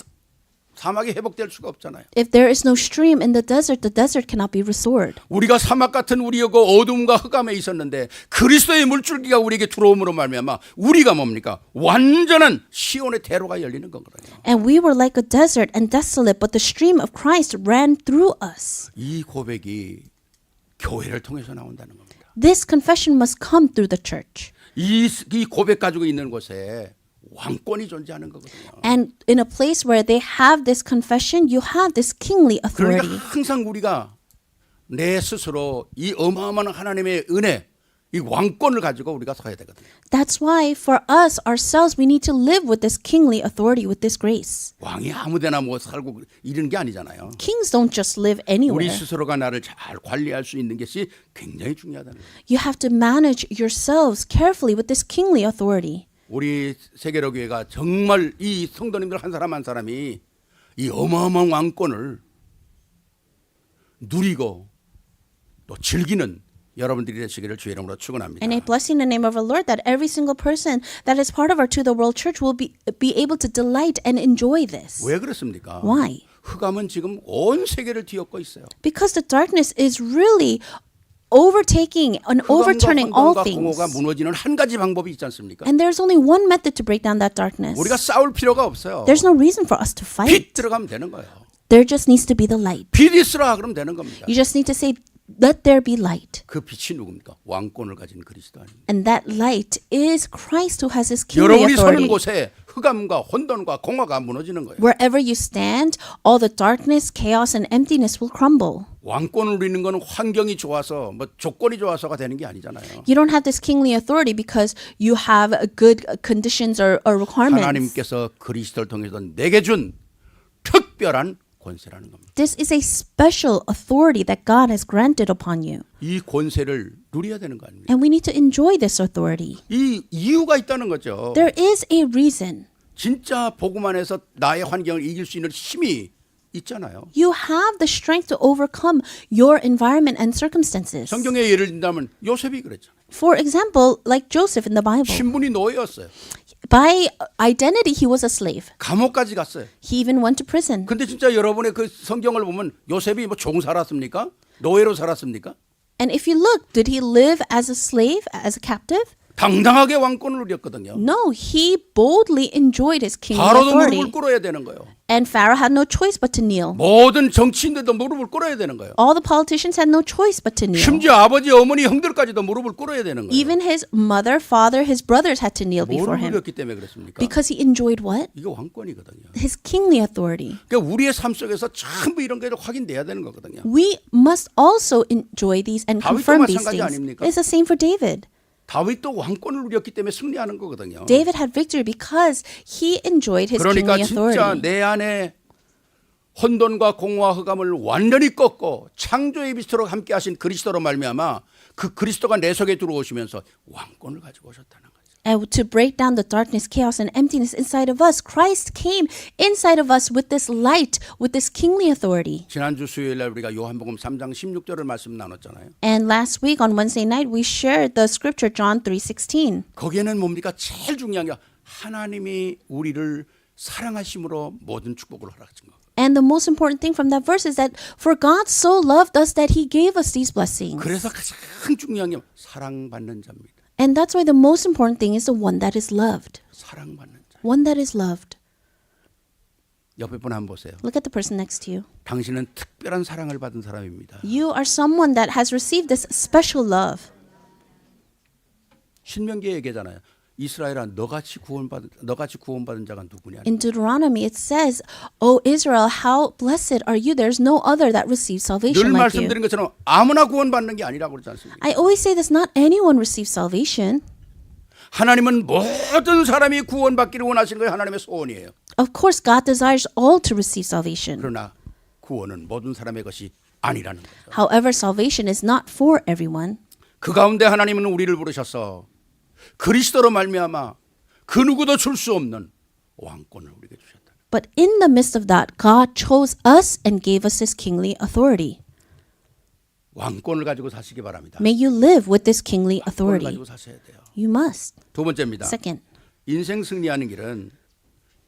S2: 사막이 회복될 수가 없잖아요.
S1: If there is no stream in the desert cannot be restored.
S2: 우리가 사막 같은 우리의 그 어둠과 흑암에 있었는데 그리스도의 물줄기가 우리에게 들어옴으로 말미암아 우리가 뭡니까? 완전한 시온의 대로가 열리는 거거든요.
S1: And we were like a desert and desolate, but the stream of Christ ran through us.
S2: 이 고백이 교회를 통해서 나온다는 겁니다.
S1: This confession must come through the church.
S2: 이 고백 가지고 있는 곳에 왕권이 존재하는 거거든요.
S1: And in a place where they have this confession, you have this kingly
S2: 그러니까
S1: authority.
S2: 항상 우리가 내 스스로 이 어마어마한 하나님의 은혜, 이 왕권을 가지고 우리가 서야 되거든요.
S1: That's why for us, ourselves, we need to live with this kingly authority, with this grace.
S2: 왕이 아무데나 뭐 살고 이런 게 아니잖아요.
S1: Kings don't just live
S2: 우리
S1: anywhere.
S2: 스스로가 나를 잘 관리할 수 있는 것이 굉장히 중요하다는 거예요.
S1: You have to manage yourselves carefully with this kingly authority.
S2: 우리 세계로 교회가 정말 이 성도님들 한 사람 한 사람이 이 어마어마한 왕권을 누리고 또 즐기는 여러분들이 되시기를 주의 이름으로 축원합니다.
S1: And I bless you in the name of our Lord that every single person that is part of our To the World Church will be able to delight and enjoy this.
S2: 왜 그렇습니까?
S1: Why?
S2: 흑암은 지금 온 세계를 뒤엎고 있어요.
S1: Because the darkness is really overtaking and overturning all things.
S2: 공허가 무너지는 한 가지 방법이 있지 않습니까?
S1: And there's only one method to break down that darkness.
S2: 우리가 싸울 필요가 없어요.
S1: There's no reason for us to fight.
S2: 빛 들어가면 되는 거예요.
S1: There just needs to be the light.
S2: 빛 있으라 그러면 되는 겁니다.
S1: You just need to say, let there be light.
S2: 그 빛이 누굽니까? 왕권을 가진 그리스도 아닙니까?
S1: And that light is Christ who has his kingly
S2: 여러분이 서는
S1: authority.
S2: 곳에 흑암과 혼돈과 공허가 무너지는 거예요.
S1: Wherever you stand, all the darkness, chaos, and emptiness will crumble.
S2: 왕권을 누리는 건 환경이 좋아서 뭐 조건이 좋아서가 되는 게 아니잖아요.
S1: You don't have this kingly authority because you have good conditions or requirements.
S2: 하나님께서 그리스도를 통해서 내게 준 특별한 권세라는 겁니다.
S1: This is a special authority that God has granted upon you.
S2: 이 권세를 누려야 되는 거 아닙니까?
S1: And we need to enjoy this authority.
S2: 이 이유가 있다는 거죠.
S1: There is a reason.
S2: 진짜 복음 안에서 나의 환경을 이길 수 있는 힘이 있잖아요.
S1: You have the strength to overcome your environment and circumstances.
S2: 성경에 예를 든다면 요셉이 그랬잖아요.
S1: For example, like Joseph in the Bible.
S2: 신분이 노예였어요.
S1: By identity, he was a slave.
S2: 감옥까지 갔어요.
S1: He even went to prison.
S2: 근데 진짜 여러분의 그 성경을 보면 요셉이 뭐 종 살았습니까? 노예로 살았습니까?
S1: And if you look, did he live as a slave, as a captive?
S2: 당당하게 왕권을 누렸거든요.
S1: No, he boldly enjoyed his kingly
S2: 바로도
S1: authority.
S2: 무릎을 꿇어야 되는 거예요.
S1: And Pharaoh had no choice but to kneel.
S2: 모든 정치인들도 무릎을 꿇어야 되는 거예요.
S1: All the politicians had no choice but to kneel.
S2: 심지어 아버지, 어머니, 형들까지도 무릎을 꿇어야 되는 거예요.
S1: Even his mother, father, his brothers had to kneel before
S2: 뭐를
S1: him.
S2: 누렸기 때문에 그렇습니까?
S1: Because he enjoyed what?
S2: 이거 왕권이거든요.
S1: His kingly authority.
S2: 그러니까 우리의 삶 속에서 전부 이런 게 확인돼야 되는 거거든요.
S1: We must also enjoy these and
S2: 다윗도
S1: confirm these
S2: 마찬가지
S1: things.
S2: 아닙니까?
S1: It's the same for David.
S2: 다윗도 왕권을 누렸기 때문에 승리하는 거거든요.
S1: David had victory because he enjoyed his
S2: 그러니까
S1: kingly
S2: 진짜
S1: authority.
S2: 내 안에 혼돈과 공허와 흑암을 완전히 꺾고 창조의 빛으로 함께 하신 그리스도로 말미암아 그 그리스도가 내 속에 들어오시면서 왕권을 가지고 오셨다는 거죠.
S1: And to break down the darkness, chaos, and emptiness inside of us, Christ came inside of us with this light, with this kingly authority.
S2: 지난주 수요일 날 우리가 요한복음 3장 16절을 말씀 나눴잖아요.
S1: And last week on Wednesday night, we shared the scripture John 3:16.
S2: 거기에는 뭡니까? 제일 중요한 게 하나님이 우리를 사랑하심으로 모든 축복을 허락하신 거.
S1: And the most important thing from that verse is that for God so loved us that he gave us these blessings.
S2: 그래서 가장 중요한 게 사랑받는 자입니다.
S1: And that's why the most important thing is the one that is loved.
S2: 사랑받는 자.
S1: One that is loved.
S2: 옆에 분 한번 보세요.
S1: Look at the person next to you.
S2: 당신은 특별한 사랑을 받은 사람입니다.
S1: You are someone that has received this special love.
S2: 신명기에 얘기하잖아요. 이스라엘아 너같이 구원받은 자가 누구냐.
S1: In Deuteronomy it says, O Israel, how blessed are you. There's no other that receives
S2: 늘
S1: salvation like you.
S2: 말씀드린 것처럼 아무나 구원받는 게 아니라고 그러지 않습니까?
S1: I always say this, not anyone receives salvation.
S2: 하나님은 모든 사람이 구원받기를 원하시는 게 하나님의 소원이에요.
S1: Of course, God desires all to receive salvation.
S2: 그러나 구원은 모든 사람의 것이 아니라는 거죠.
S1: However, salvation is not for everyone.
S2: 그 가운데 하나님은 우리를 부르셔서 그리스도로 말미암아 그 누구도 줄 수 없는 왕권을 우리에게 주셨다.
S1: But in the midst of that, God chose us and gave us His kingly authority.
S2: 왕권을 가지고 사시기 바랍니다.
S1: May you live with this kingly
S2: 왕권을
S1: authority.
S2: 가지고 사셔야 돼요.
S1: You must.
S2: 두 번째입니다.
S1: Second,
S2: 인생 승리하는 길은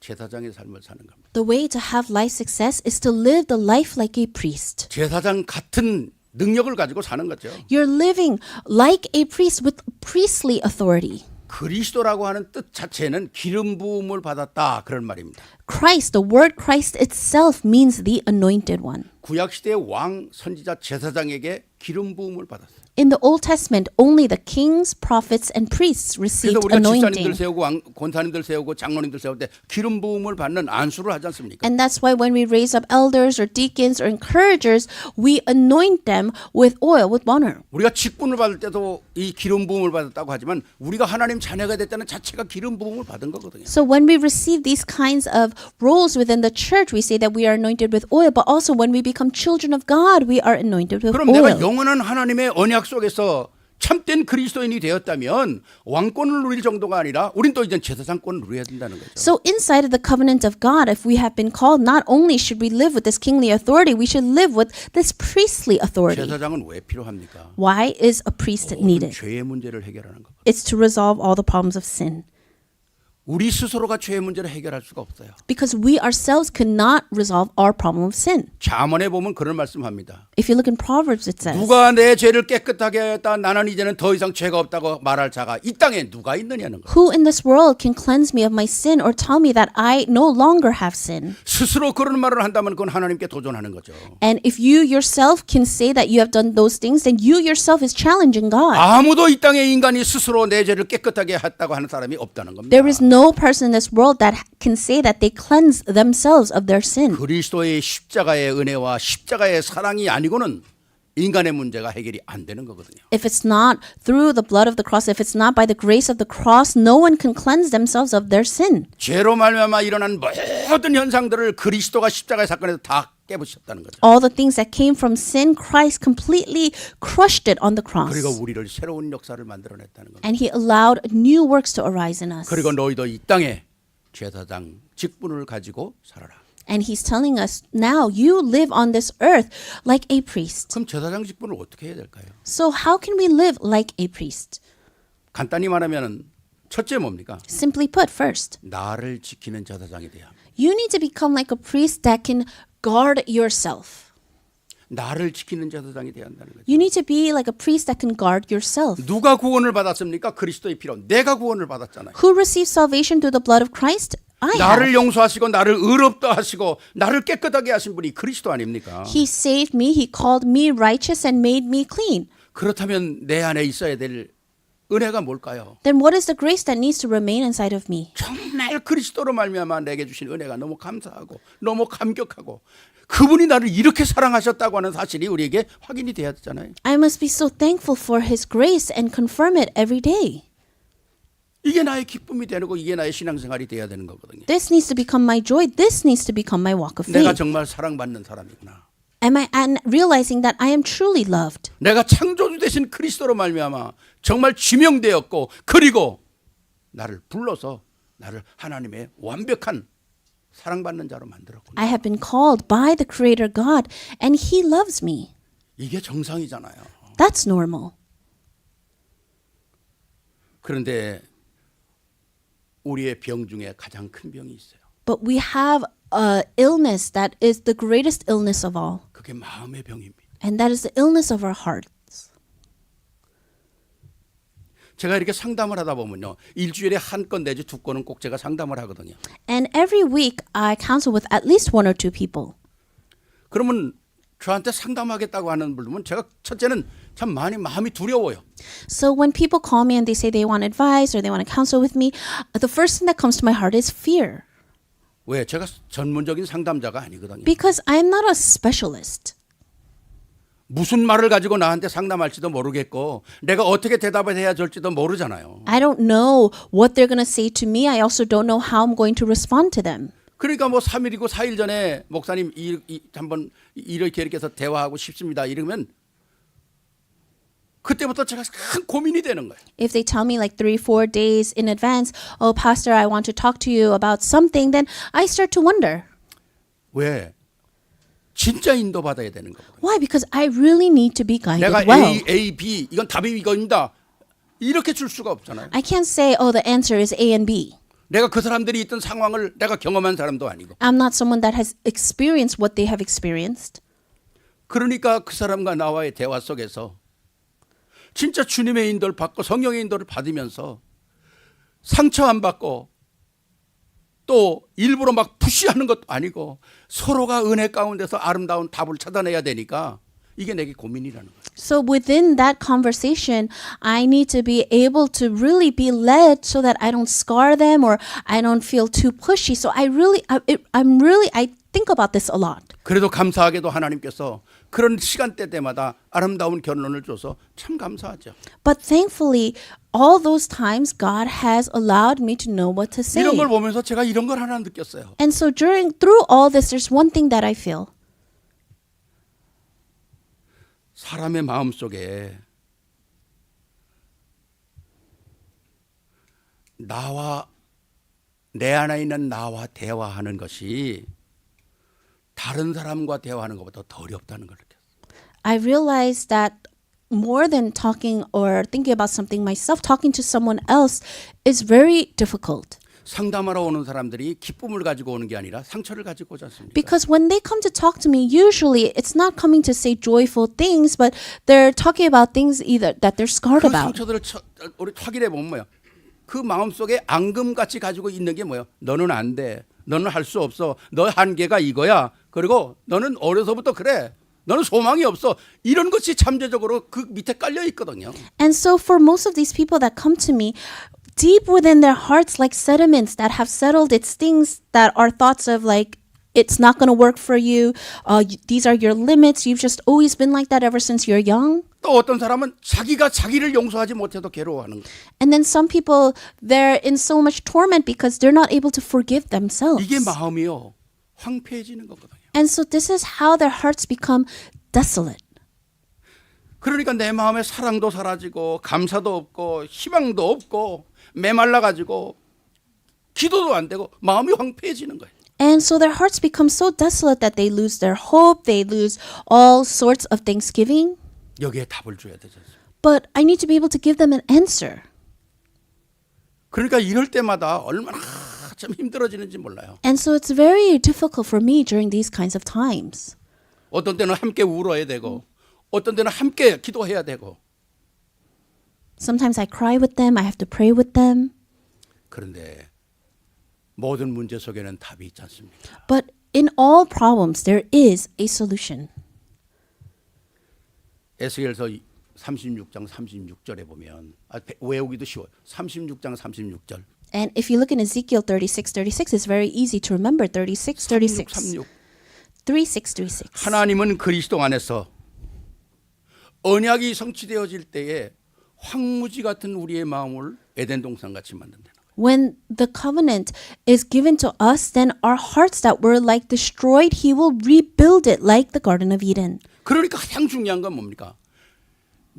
S2: 제사장의 삶을 사는 겁니다.
S1: the way to have life success is to live the life like a priest.
S2: 제사장 같은 능력을 가지고 사는 거죠.
S1: You're living like a priest with priestly authority.
S2: 그리스도라고 하는 뜻 자체는 기름 부음을 받았다 그런 말입니다.
S1: Christ, the word Christ itself means the anointed one.
S2: 구약 시대의 왕, 선지자, 제사장에게 기름 부음을 받았어요.
S1: In the Old Testament, only the kings, prophets, and priests
S2: 그래서
S1: received
S2: 우리가 집사님들
S1: anointing.
S2: 세우고 권사님들 세우고 장로님들 세울 때 기름 부음을 받는 안수를 하지 않습니까?
S1: And that's why when we raise up elders or deacons or encouragers, we anoint them with oil, with honor.
S2: 우리가 직분을 받을 때도 이 기름 부음을 받았다고 하지만 우리가 하나님 자녀가 됐다는 자체가 기름 부음을 받은 거거든요.
S1: So when we receive these kinds of roles within the church, we say that we are anointed with oil, but also when we become children of God, we are anointed with
S2: 그럼 내가
S1: oil.
S2: 영원한 하나님의 언약 속에서 참된 그리스도인이 되었다면 왕권을 누릴 정도가 아니라 우린 또 이제 제사장권을 누려야 된다는 거죠.
S1: So inside of the covenant of God, if we have been called, not only should we live with this kingly authority, we should live with this priestly authority.
S2: 제사장은 왜 필요합니까?
S1: Why is a priest needed?
S2: 죄의 문제를 해결하는 것.
S1: It's to resolve all the problems of sin.
S2: 우리 스스로가 죄의 문제를 해결할 수가 없어요.
S1: Because we ourselves could not resolve our problem of sin.
S2: 잠언에 보면 그런 말씀합니다.
S1: If you look in Proverbs, it says,
S2: 누가 내 죄를 깨끗하게 했다 나는 이제는 더 이상 죄가 없다고 말할 자가 이 땅에 누가 있느냐는 거.
S1: Who in this world can cleanse me of my sin or tell me that I no longer have sin?
S2: 스스로 그런 말을 한다면 그건 하나님께 도전하는 거죠.
S1: And if you yourself can say that you have done those things, then you yourself is challenging God.
S2: 아무도 이 땅에 인간이 스스로 내 죄를 깨끗하게 했다고 하는 사람이 없다는 겁니다.
S1: There is no person in this world that can say that they cleanse themselves of their sin.
S2: 그리스도의 십자가의 은혜와 십자가의 사랑이 아니고는 인간의 문제가 해결이 안 되는 거거든요.
S1: If it's not through the blood of the cross, if it's not by the grace of the cross, no one can cleanse themselves of their sin.
S2: 죄로 말미암아 일어난 모든 현상들을 그리스도가 십자가의 사건에서 다 깨부셨다는 거죠.
S1: All the things that came from sin, Christ completely crushed it on the cross.
S2: 그리고 우리를 새로운 역사를 만들어냈다는 겁니다.
S1: And he allowed new works to arise in us.
S2: 그리고 너희도 이 땅에 제사장 직분을 가지고 살아라.
S1: And he's telling us, now you live on this earth like a priest.
S2: 그럼 제사장 직분을 어떻게 해야 될까요?
S1: So how can we live like a priest?
S2: 간단히 말하면 첫째 뭡니까?
S1: Simply put, first,
S2: 나를 지키는 제사장이 돼야 합니다.
S1: you need to become like a priest that can guard yourself.
S2: 나를 지키는 제사장이 돼야 한다는 거죠.
S1: You need to be like a priest that can guard yourself.
S2: 누가 구원을 받았습니까? 그리스도의 피로. 내가 구원을 받았잖아요.
S1: Who received salvation through the blood of Christ? I
S2: 나를
S1: have.
S2: 용서하시고 나를 의롭다 하시고 나를 깨끗하게 하신 분이 그리스도 아닙니까?
S1: He saved me, he called me righteous and made me clean.
S2: 그렇다면 내 안에 있어야 될 은혜가 뭘까요?
S1: Then what is the grace that needs to remain inside of me?
S2: 정말 그리스도로 말미암아 내게 주신 은혜가 너무 감사하고 너무 감격하고 그분이 나를 이렇게 사랑하셨다고 하는 사실이 우리에게 확인이 돼야 되잖아요.
S1: I must be so thankful for his grace and confirm it every day.
S2: 이게 나의 기쁨이 되고 이게 나의 신앙생활이 돼야 되는 거거든요.
S1: This needs to become my joy. This needs to become my walk of
S2: 내가
S1: faith.
S2: 정말 사랑받는 사람이구나.
S1: And realizing that I am truly loved.
S2: 내가 창조주 되신 그리스도로 말미암아 정말 지명되었고 그리고 나를 불러서 나를 하나님의 완벽한 사랑받는 자로 만들었구나.
S1: I have been called by the Creator God, and He loves me.
S2: 이게 정상이잖아요.
S1: That's normal.
S2: 그런데 우리의 병 중에 가장 큰 병이 있어요.
S1: But we have a illness that is the greatest illness of all,
S2: 그게 마음의 병입니다.
S1: and that is the illness of our hearts.
S2: 제가 이렇게 상담을 하다 보면요. 일주일에 한 건 내지 두 건은 꼭 제가 상담을 하거든요.
S1: And every week I counsel with at least one or two people.
S2: 그러면 저한테 상담하겠다고 하는 분들은 제가 첫째는 참 많이 마음이 두려워요.
S1: So when people call me and they say they want advice or they want to counsel with me, the first thing that comes to my heart is fear.
S2: 왜? 제가 전문적인 상담자가 아니거든요.
S1: Because I'm not a specialist.
S2: 무슨 말을 가지고 나한테 상담할지도 모르겠고 내가 어떻게 대답을 해야 될지도 모르잖아요.
S1: I don't know what they're going to say to me. I also don't know how I'm going to respond to them.
S2: 그러니까 뭐 3일이고 4일 전에 목사님 한번 이렇게 해서 대화하고 싶습니다. 이러면 그때부터 제가 큰 고민이 되는 거예요.
S1: If they tell me like 3-4 days in advance, oh, Pastor, I want to talk to you about something, then I start to wonder.
S2: 왜? 진짜 인도받아야 되는 거거든요.
S1: Why? Because I really need to be guided
S2: 내가
S1: well.
S2: A, B 이건 답이 이거입니다. 이렇게 줄 수가 없잖아요.
S1: I can't say, oh, the answer is A and B.
S2: 내가 그 사람들이 있던 상황을 내가 경험한 사람도 아니고.
S1: I'm not someone that has experienced what they have experienced.
S2: 그러니까 그 사람과 나와의 대화 속에서 진짜 주님의 인도를 받고 성령의 인도를 받으면서 상처 안 받고 또 일부러 막 푸시하는 것도 아니고 서로가 은혜 가운데서 아름다운 답을 찾아내야 되니까 이게 내게 고민이라는 거예요.
S1: So within that conversation, I need to be able to really be led so that I don't scar them or I don't feel too pushy. So I think about this a lot.
S2: 그래도 감사하게도 하나님께서 그런 시간대마다 아름다운 결론을 줘서 참 감사하죠.
S1: But thankfully, all those times God has allowed me to know what to say.
S2: 이런 걸 보면서 제가 이런 걸 하나 느꼈어요.
S1: And so through all this, there's one thing that I feel.
S2: 사람의 마음 속에 내 안에 있는 나와 대화하는 것이 다른 사람과 대화하는 것보다 더 어렵다는 걸 느꼈어요.
S1: I realized that more than talking or thinking about something myself, talking to someone else is very difficult.
S2: 상담하러 오는 사람들이 기쁨을 가지고 오는 게 아니라 상처를 가지고 오지 않습니까?
S1: Because when they come to talk to me, usually it's not coming to say joyful things, but they're talking about things either that they're scarred
S2: 그
S1: about.
S2: 상처들을 우리 확인해 보면 뭐예요? 그 마음속에 앙금같이 가지고 있는 게 뭐예요? 너는 안 돼. 너는 할 수 없어. 너의 한계가 이거야. 그리고 너는 어려서부터 그래. 너는 소망이 없어. 이런 것이 잠재적으로 그 밑에 깔려 있거든요.
S1: And so for most of these people that come to me, deep within their hearts, like sediments that have settled, it's things that are thoughts of like, it's not going to work for you. These are your limits. You've just always been like that ever since you're young.
S2: 또 어떤 사람은 자기가 자기를 용서하지 못해도 괴로워하는 거예요.
S1: And then some people, they're in so much torment because they're not able to forgive themselves.
S2: 이게 마음이요. 황폐해지는 거거든요.
S1: And so this is how their hearts become desolate.
S2: 그러니까 내 마음에 사랑도 사라지고 감사도 없고 희망도 없고 메말라 가지고 기도도 안 되고 마음이 황폐해지는 거예요.
S1: And so their hearts become so desolate that they lose their hope, they lose all sorts of thanksgiving.
S2: 여기에 답을 줘야 되죠.
S1: But I need to be able to give them an answer.
S2: 그러니까 이럴 때마다 얼마나 참 힘들어지는지 몰라요.
S1: And so it's very difficult for me during these kinds of times.
S2: 어떤 때는 함께 울어야 되고 어떤 때는 함께 기도해야 되고.
S1: Sometimes I cry with them, I have to pray with them.
S2: 그런데 모든 문제 속에는 답이 있지 않습니까?
S1: But in all problems, there is a solution.
S2: 에스겔서 36장 36절에 보면 외우기도 쉬워요. 36장 36절.
S1: And if you look in Ezekiel 36:36, it's very easy to remember 36:36.
S2: 36.
S1: 36:36.
S2: 하나님은 그리스도 안에서 언약이 성취되어질 때에 황무지 같은 우리의 마음을 에덴 동산 같이 만든다는 거예요.
S1: When the covenant is given to us, then our hearts that were like destroyed, he will rebuild it like the Garden of Eden.
S2: 그러니까 가장 중요한 건 뭡니까?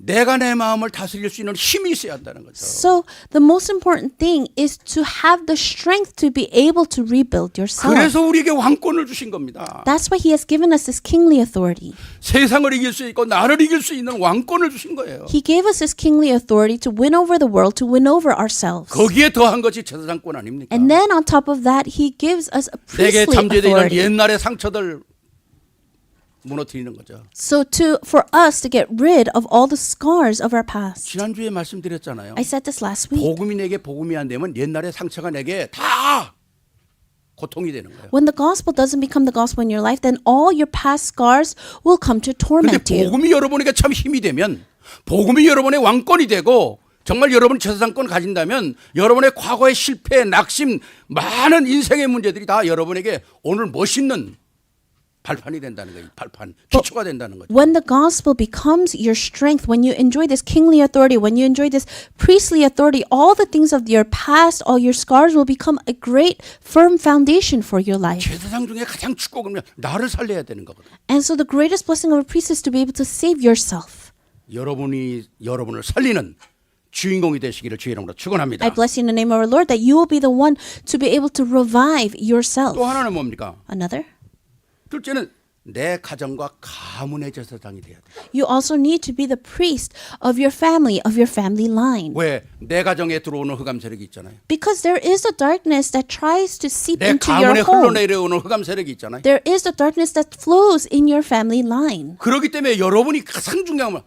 S2: 내가 내 마음을 다스릴 수 있는 힘이 있어야 한다는 거죠.
S1: So the most important thing is to have the strength to be able to rebuild yourself.
S2: 그래서 우리에게 왕권을 주신 겁니다.
S1: That's why he has given us this kingly authority.
S2: 세상을 이길 수 있고 나를 이길 수 있는 왕권을 주신 거예요.
S1: He gave us this kingly authority to win over the world, to win over ourselves.
S2: 거기에 더한 것이 제사장권 아닙니까?
S1: And then on top of that, he gives us a
S2: 내게
S1: priestly
S2: 잠재되어 있는
S1: authority.
S2: 옛날의 상처들 무너뜨리는 거죠.
S1: So for us to get rid of all the scars of our past.
S2: 지난주에 말씀드렸잖아요.
S1: I said this last week.
S2: 복음이 내게 복음이 안 되면 옛날의 상처가 내게 다 고통이 되는 거예요.
S1: When the gospel doesn't become the gospel in your life, then all your past scars will come to
S2: 근데
S1: torment you.
S2: 복음이 여러분에게 참 힘이 되면 복음이 여러분의 왕권이 되고 정말 여러분 제사장권 가진다면 여러분의 과거의 실패, 낙심, 많은 인생의 문제들이 다 여러분에게 오늘 멋있는 발판이 된다는 거예요. 발판, 기초가 된다는 거죠.
S1: When the gospel becomes your strength, when you enjoy this kingly authority, when you enjoy this priestly authority, all the things of your past, all your scars will become a great firm foundation for your life.
S2: 제사장 중에 가장 축복은 나를 살려야 되는 거거든요.
S1: And so the greatest blessing of a priest is to be able to save yourself.
S2: 여러분이 여러분을 살리는 주인공이 되시기를 주의 이름으로 축원합니다.
S1: I bless you in the name of our Lord that you will be the one to be able to revive yourself.
S2: 또 하나는 뭡니까?
S1: Another?
S2: 둘째는 내 가정과 가문의 제사장이 돼야 돼.
S1: You also need to be the priest of your family line.
S2: 왜? 내 가정에 들어오는 흑암 세력이 있잖아요.
S1: Because there is a darkness that tries to seep
S2: 내
S1: into your
S2: 가문에
S1: home.
S2: 흘러내려오는 흑암 세력이 있잖아요.
S1: There is a darkness that flows in your family line.
S2: 그렇기 때문에 여러분이 가장 중요한 건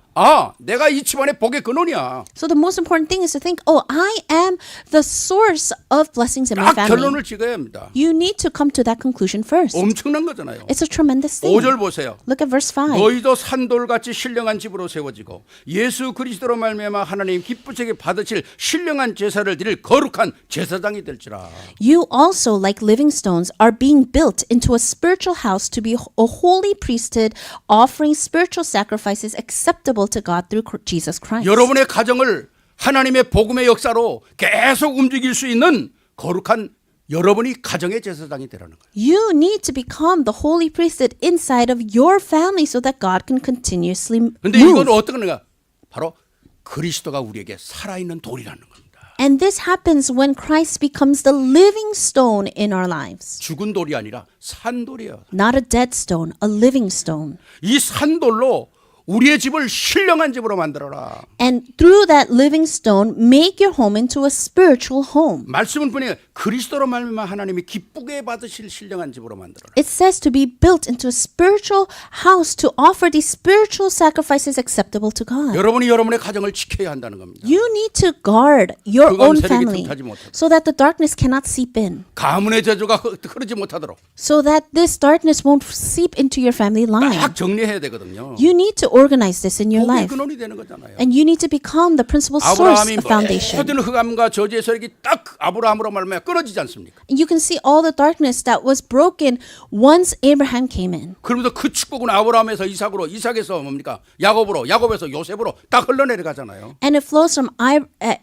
S2: 내가 이 집안의 복의 근원이야.
S1: So the most important thing is to think, I am the source of blessings in my
S2: 딱
S1: family.
S2: 결론을 찍어야 합니다.
S1: You need to come to that conclusion first.
S2: 엄청난 거잖아요.
S1: It's a tremendous thing.
S2: 5절 보세요.
S1: Look at verse 5.
S2: 너희도 산돌같이 신령한 집으로 세워지고 예수 그리스도로 말미암아 하나님 기쁘시게 받으실 신령한 제사를 드릴 거룩한 제사장이 될지라.
S1: You also, like living stones, are being built into a spiritual house to be a holy priesthood, offering spiritual sacrifices acceptable to God through Jesus Christ.
S2: 여러분의 가정을 하나님의 복음의 역사로 계속 움직일 수 있는 거룩한 여러분이 가정의 제사장이 되라는 거예요.
S1: You need to become the holy priesthood inside of your family so that God can continuously
S2: 근데
S1: move.
S2: 이건 어떤 건가? 바로 그리스도가 우리에게 살아있는 돌이라는 겁니다.
S1: And this happens when Christ becomes the living stone in our lives.
S2: 죽은 돌이 아니라 산돌이에요.
S1: Not a dead stone, a living stone.
S2: 이 산돌로 우리의 집을 신령한 집으로 만들어라.
S1: And through that living stone, make your home into a spiritual home.
S2: 말씀은 보니 그리스도로 말미암아 하나님이 기쁘게 받으실 신령한 집으로 만들어라.
S1: It says to be built into a spiritual house to offer these spiritual sacrifices acceptable to God.
S2: 여러분이 여러분의 가정을 지켜야 한다는 겁니다.
S1: You need to guard your
S2: 흑암
S1: own
S2: 세력이
S1: family
S2: 틈타지 못하도록.
S1: so that the darkness cannot seep in.
S2: 가문의 저주가 흐르지 못하도록
S1: So that this darkness won't seep into your family line.
S2: 딱 정리해야 되거든요.
S1: You need to organize this in your
S2: 복의
S1: life.
S2: 근원이 되는 거잖아요.
S1: And you need to become the principal source
S2: 아브라함이
S1: of foundation.
S2: 모든 흑암과 저주의 세력이 딱 아브라함으로 말미암아 끊어지지 않습니까?
S1: And you can see all the darkness that was broken once Abraham came in.
S2: 그러면서 그 축복은 아브라함에서 이삭으로, 이삭에서 뭡니까? 야곱으로, 야곱에서 요셉으로 딱 흘러내려가잖아요.
S1: And it flows from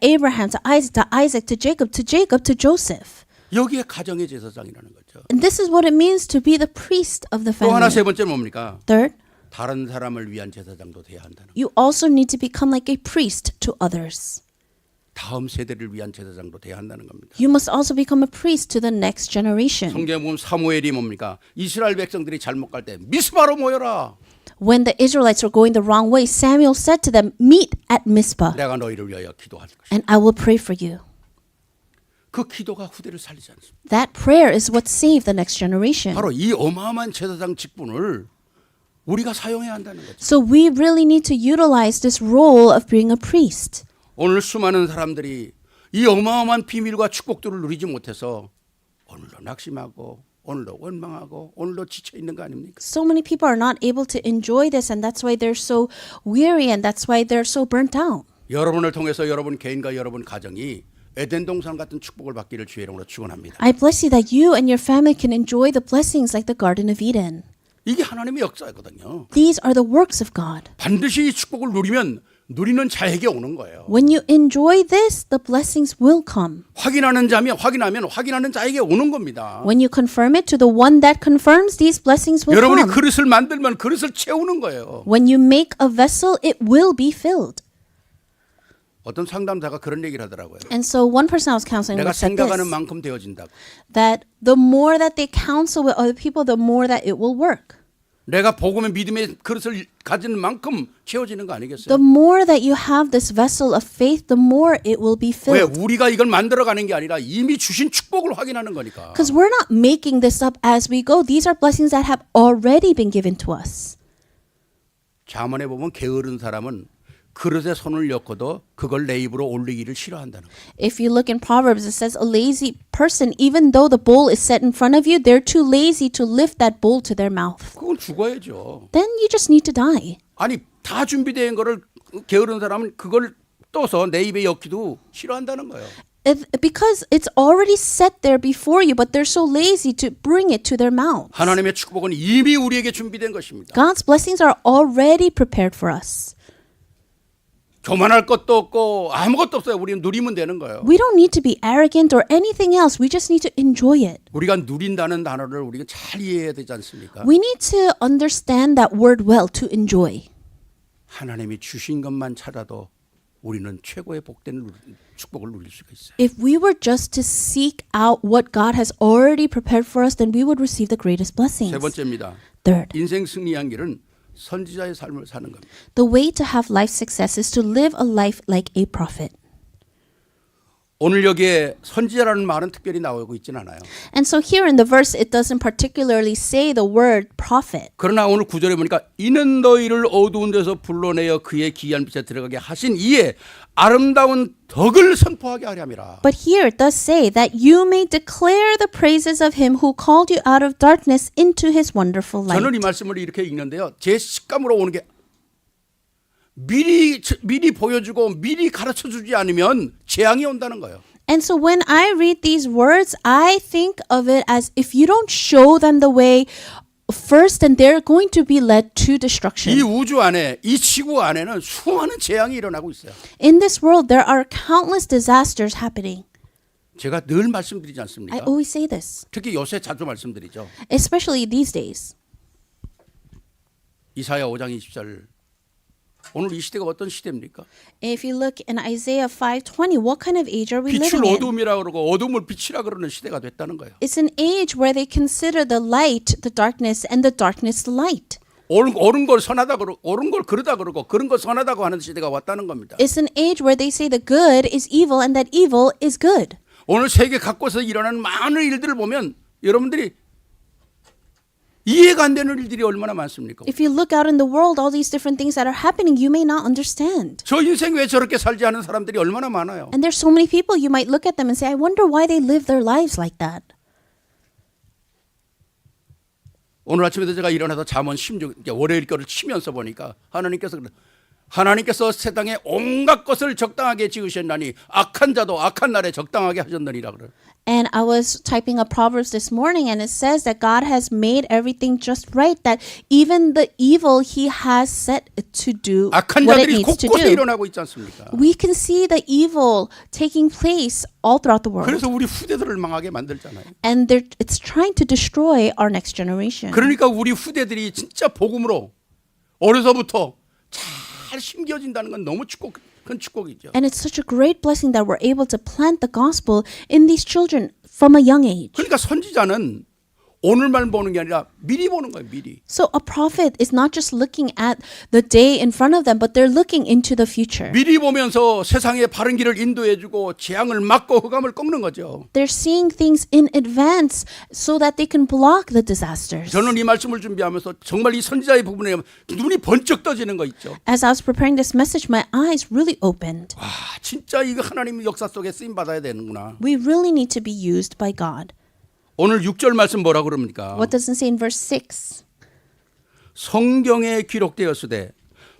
S1: Abraham to Isaac to Jacob to Joseph.
S2: 여기에 가정의 제사장이라는 거죠.
S1: And this is what it means to be the priest of the
S2: 또 하나
S1: family.
S2: 세 번째는 뭡니까?
S1: Third,
S2: 다른 사람을 위한 제사장도 돼야 한다는 거예요.
S1: you also need to become like a priest to others.
S2: 다음 세대를 위한 제사장도 돼야 한다는 겁니다.
S1: You must also become a priest to the next generation.
S2: 성경에 보면 사무엘이 뭡니까? 이스라엘 백성들이 잘못 갈 때 미스바로 모여라.
S1: When the Israelites were going the wrong way, Samuel said to them, meet at Mizpah,
S2: 내가 너희를 위하여 기도할 것이다.
S1: and I will pray for you.
S2: 그 기도가 후대를 살리지 않습니다.
S1: That prayer is what saved the next generation.
S2: 바로 이 어마어마한 제사장 직분을 우리가 사용해야 한다는 거죠.
S1: So we really need to utilize this role of being a priest.
S2: 오늘 수많은 사람들이 이 어마어마한 비밀과 축복들을 누리지 못해서 오늘도 낙심하고 오늘도 원망하고 오늘도 지쳐 있는 거 아닙니까?
S1: So many people are not able to enjoy this, and that's why they're so weary, and that's why they're so burnt out.
S2: 여러분을 통해서 여러분 개인과 여러분 가정이 에덴 동산 같은 축복을 받기를 주의 이름으로 축원합니다.
S1: I bless you that you and your family can enjoy the blessings like the Garden of Eden.
S2: 이게 하나님의 역사거든요.
S1: These are the works of God.
S2: 반드시 이 축복을 누리면 누리는 자에게 오는 거예요.
S1: When you enjoy this, the blessings will come.
S2: 확인하면 확인하는 자에게 오는 겁니다.
S1: When you confirm it to the one that confirms, these blessings will
S2: 여러분이
S1: come.
S2: 그릇을 만들면 그릇을 채우는 거예요.
S1: When you make a vessel, it will be filled.
S2: 어떤 상담자가 그런 얘기를 하더라고요.
S1: And so one person I was counseling
S2: 내가
S1: with said
S2: 생각하는
S1: this,
S2: 만큼 되어진다고.
S1: that the more that they counsel with other people, the more that it will work.
S2: 내가 복음의 믿음의 그릇을 가진 만큼 채워지는 거 아니겠어요?
S1: The more that you have this vessel of faith, the more it will be
S2: 왜
S1: filled.
S2: 우리가 이걸 만들어가는 게 아니라 이미 주신 축복을 확인하는 거니까.
S1: Because we're not making this up as we go. These are blessings that have already been given to us.
S2: 잠언에 보면 게으른 사람은 그릇에 손을 엮어도 그걸 내 입으로 올리기를 싫어한다는 거예요.
S1: If you look in Proverbs, it says a lazy person, even though the bowl is set in front of you, they're too lazy to lift that bowl to their mouth.
S2: 그건 죽어야죠.
S1: Then you just need to die.
S2: 아니 다 준비된 거를 게으른 사람은 그걸 떠서 내 입에 엮기도 싫어한다는 거예요.
S1: Because it's already set there before you, but they're so lazy to bring it to their mouth.
S2: 하나님의 축복은 이미 우리에게 준비된 것입니다.
S1: God's blessings are already prepared for us.
S2: 교만할 것도 없고 아무것도 없어요. 우리는 누리면 되는 거예요.
S1: We don't need to be arrogant or anything else. We just need to enjoy it.
S2: 우리가 누린다는 단어를 우리가 잘 이해해야 되지 않습니까?
S1: We need to understand that word well, to enjoy.
S2: 하나님이 주신 것만 찾아도 우리는 최고의 복된 축복을 누릴 수가 있어요.
S1: If we were just to seek out what God has already prepared for us, then we would receive the greatest blessings.
S2: 세 번째입니다.
S1: Third,
S2: 인생 승리한 길은 선지자의 삶을 사는 겁니다.
S1: the way to have life success is to live a life like a prophet.
S2: 오늘 여기에 선지자라는 말은 특별히 나오고 있지는 않아요.
S1: And so here in the verse, it doesn't particularly say the word prophet.
S2: 그러나 오늘 9절에 보니까 이는 너희를 어두운 데서 불러내어 그의 기이한 빛에 들어가게 하신 이에 아름다운 덕을 선포하게 하려 함이라.
S1: But here it does say that you may declare the praises of him who called you out of darkness into his wonderful light.
S2: 저는 이 말씀을 이렇게 읽는데요. 제 식감으로 오는 게 미리 보여주고 미리 가르쳐주지 않으면 재앙이 온다는 거예요.
S1: And so when I read these words, I think of it as if you don't show them the way first, then they're going to be led to
S2: 이
S1: destruction.
S2: 우주 안에 이 지구 안에는 수많은 재앙이 일어나고 있어요.
S1: In this world, there are countless disasters happening.
S2: 제가 늘 말씀드리지
S1: I
S2: 않습니까?
S1: always say this,
S2: 특히 요새 자주 말씀드리죠.
S1: especially these days.
S2: 이사야 5장 20절. 오늘 이 시대가 어떤 시대입니까?
S1: If you look in Isaiah 5:20, what kind of age are we
S2: 빛을
S1: living in?
S2: 어둠이라 그러고 어둠을 빛이라 그러는 시대가 됐다는 거예요.
S1: It's an age where they consider the light the darkness and the darkness the light.
S2: 옳은 걸 선하다 그러고 옳은 걸 그르다 그러고 그런 걸 선하다고 하는 시대가 왔다는 겁니다.
S1: It's an age where they say the good is evil and that evil is good.
S2: 오늘 세계 각곳에서 일어나는 많은 일들을 보면 여러분들이 이해가 안 되는 일들이 얼마나 많습니까?
S1: If you look out in the world, all these different things that are happening, you may not understand.
S2: 저 인생 왜 저렇게 살지 않은 사람들이 얼마나 많아요.
S1: And there's so many people you might look at them and say, I wonder why they live their lives like that.
S2: 오늘 아침에도 제가 일어나서 잠언 16 월요일 거를 치면서 보니까 하나님께서 세상에 온갖 것을 적당하게 지으셨나니 악한 자도 악한 날에 적당하게 하셨느니라 그래요.
S1: And I was typing up Proverbs this morning, and it says that God has made everything just right, that even the evil he has set to do
S2: 악한
S1: what it
S2: 자들이
S1: needs to
S2: 곳곳에
S1: do.
S2: 일어나고 있지 않습니까?
S1: We can see the evil taking place all throughout the world.
S2: 그래서 우리 후대들을 망하게 만들잖아요.
S1: And it's trying to destroy our next generation.
S2: 그러니까 우리 후대들이 진짜 복음으로 어려서부터 잘 심겨진다는 건 너무 큰 축복이죠.
S1: And it's such a great blessing that we're able to plant the gospel in these children from a young age.
S2: 그러니까 선지자는 오늘만 보는 게 아니라 미리 보는 거예요. 미리.
S1: So a prophet is not just looking at the day in front of them, but they're looking into the future.
S2: 미리 보면서 세상의 바른 길을 인도해주고 재앙을 막고 흑암을 꺾는 거죠.
S1: They're seeing things in advance so that they can block the disasters.
S2: 저는 이 말씀을 준비하면서 정말 이 선지자의 부분에 눈이 번쩍 떠지는 거 있죠.
S1: As I was preparing this message, my eyes really opened.
S2: 와, 진짜 이거 하나님의 역사 속에 쓰임 받아야 되는구나.
S1: We really need to be used by God.
S2: 오늘 6절 말씀 뭐라 그럽니까?
S1: What does it say in verse 6?
S2: 성경에 기록되었으되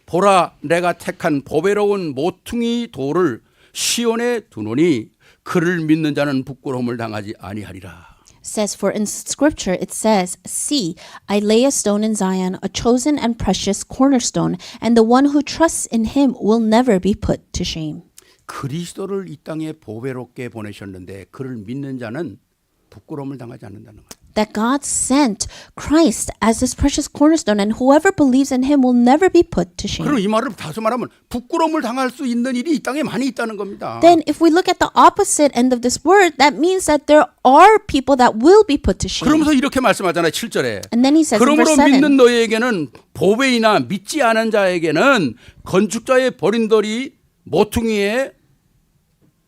S2: 보라 내가 택한 보배로운 모퉁이 돌을 시온에 두노니 그를 믿는 자는 부끄러움을 당하지 아니하리라.
S1: says, for in scripture it says, "See, I lay a stone in Zion, a chosen and precious cornerstone, and the one who trusts in him will never be put to shame."
S2: 그리스도를 이 땅에 보배롭게 보내셨는데 그를 믿는 자는 부끄러움을 당하지 않는다는 거예요.
S1: That God sent Christ as his precious cornerstone, and whoever believes in him will never be put to shame.
S2: 그럼 이 말을 다시 말하면 부끄러움을 당할 수 있는 일이 이 땅에 많이 있다는 겁니다.
S1: Then if we look at the opposite end of this word, that means that there are people that will be put to shame.
S2: 그러면서 이렇게 말씀하잖아요. 7절에.
S1: And then he says in verse
S2: 그러므로
S1: 7,
S2: 믿는 너희에게는 보배이나 믿지 않은 자에게는 건축자의 버린 돌이 모퉁이의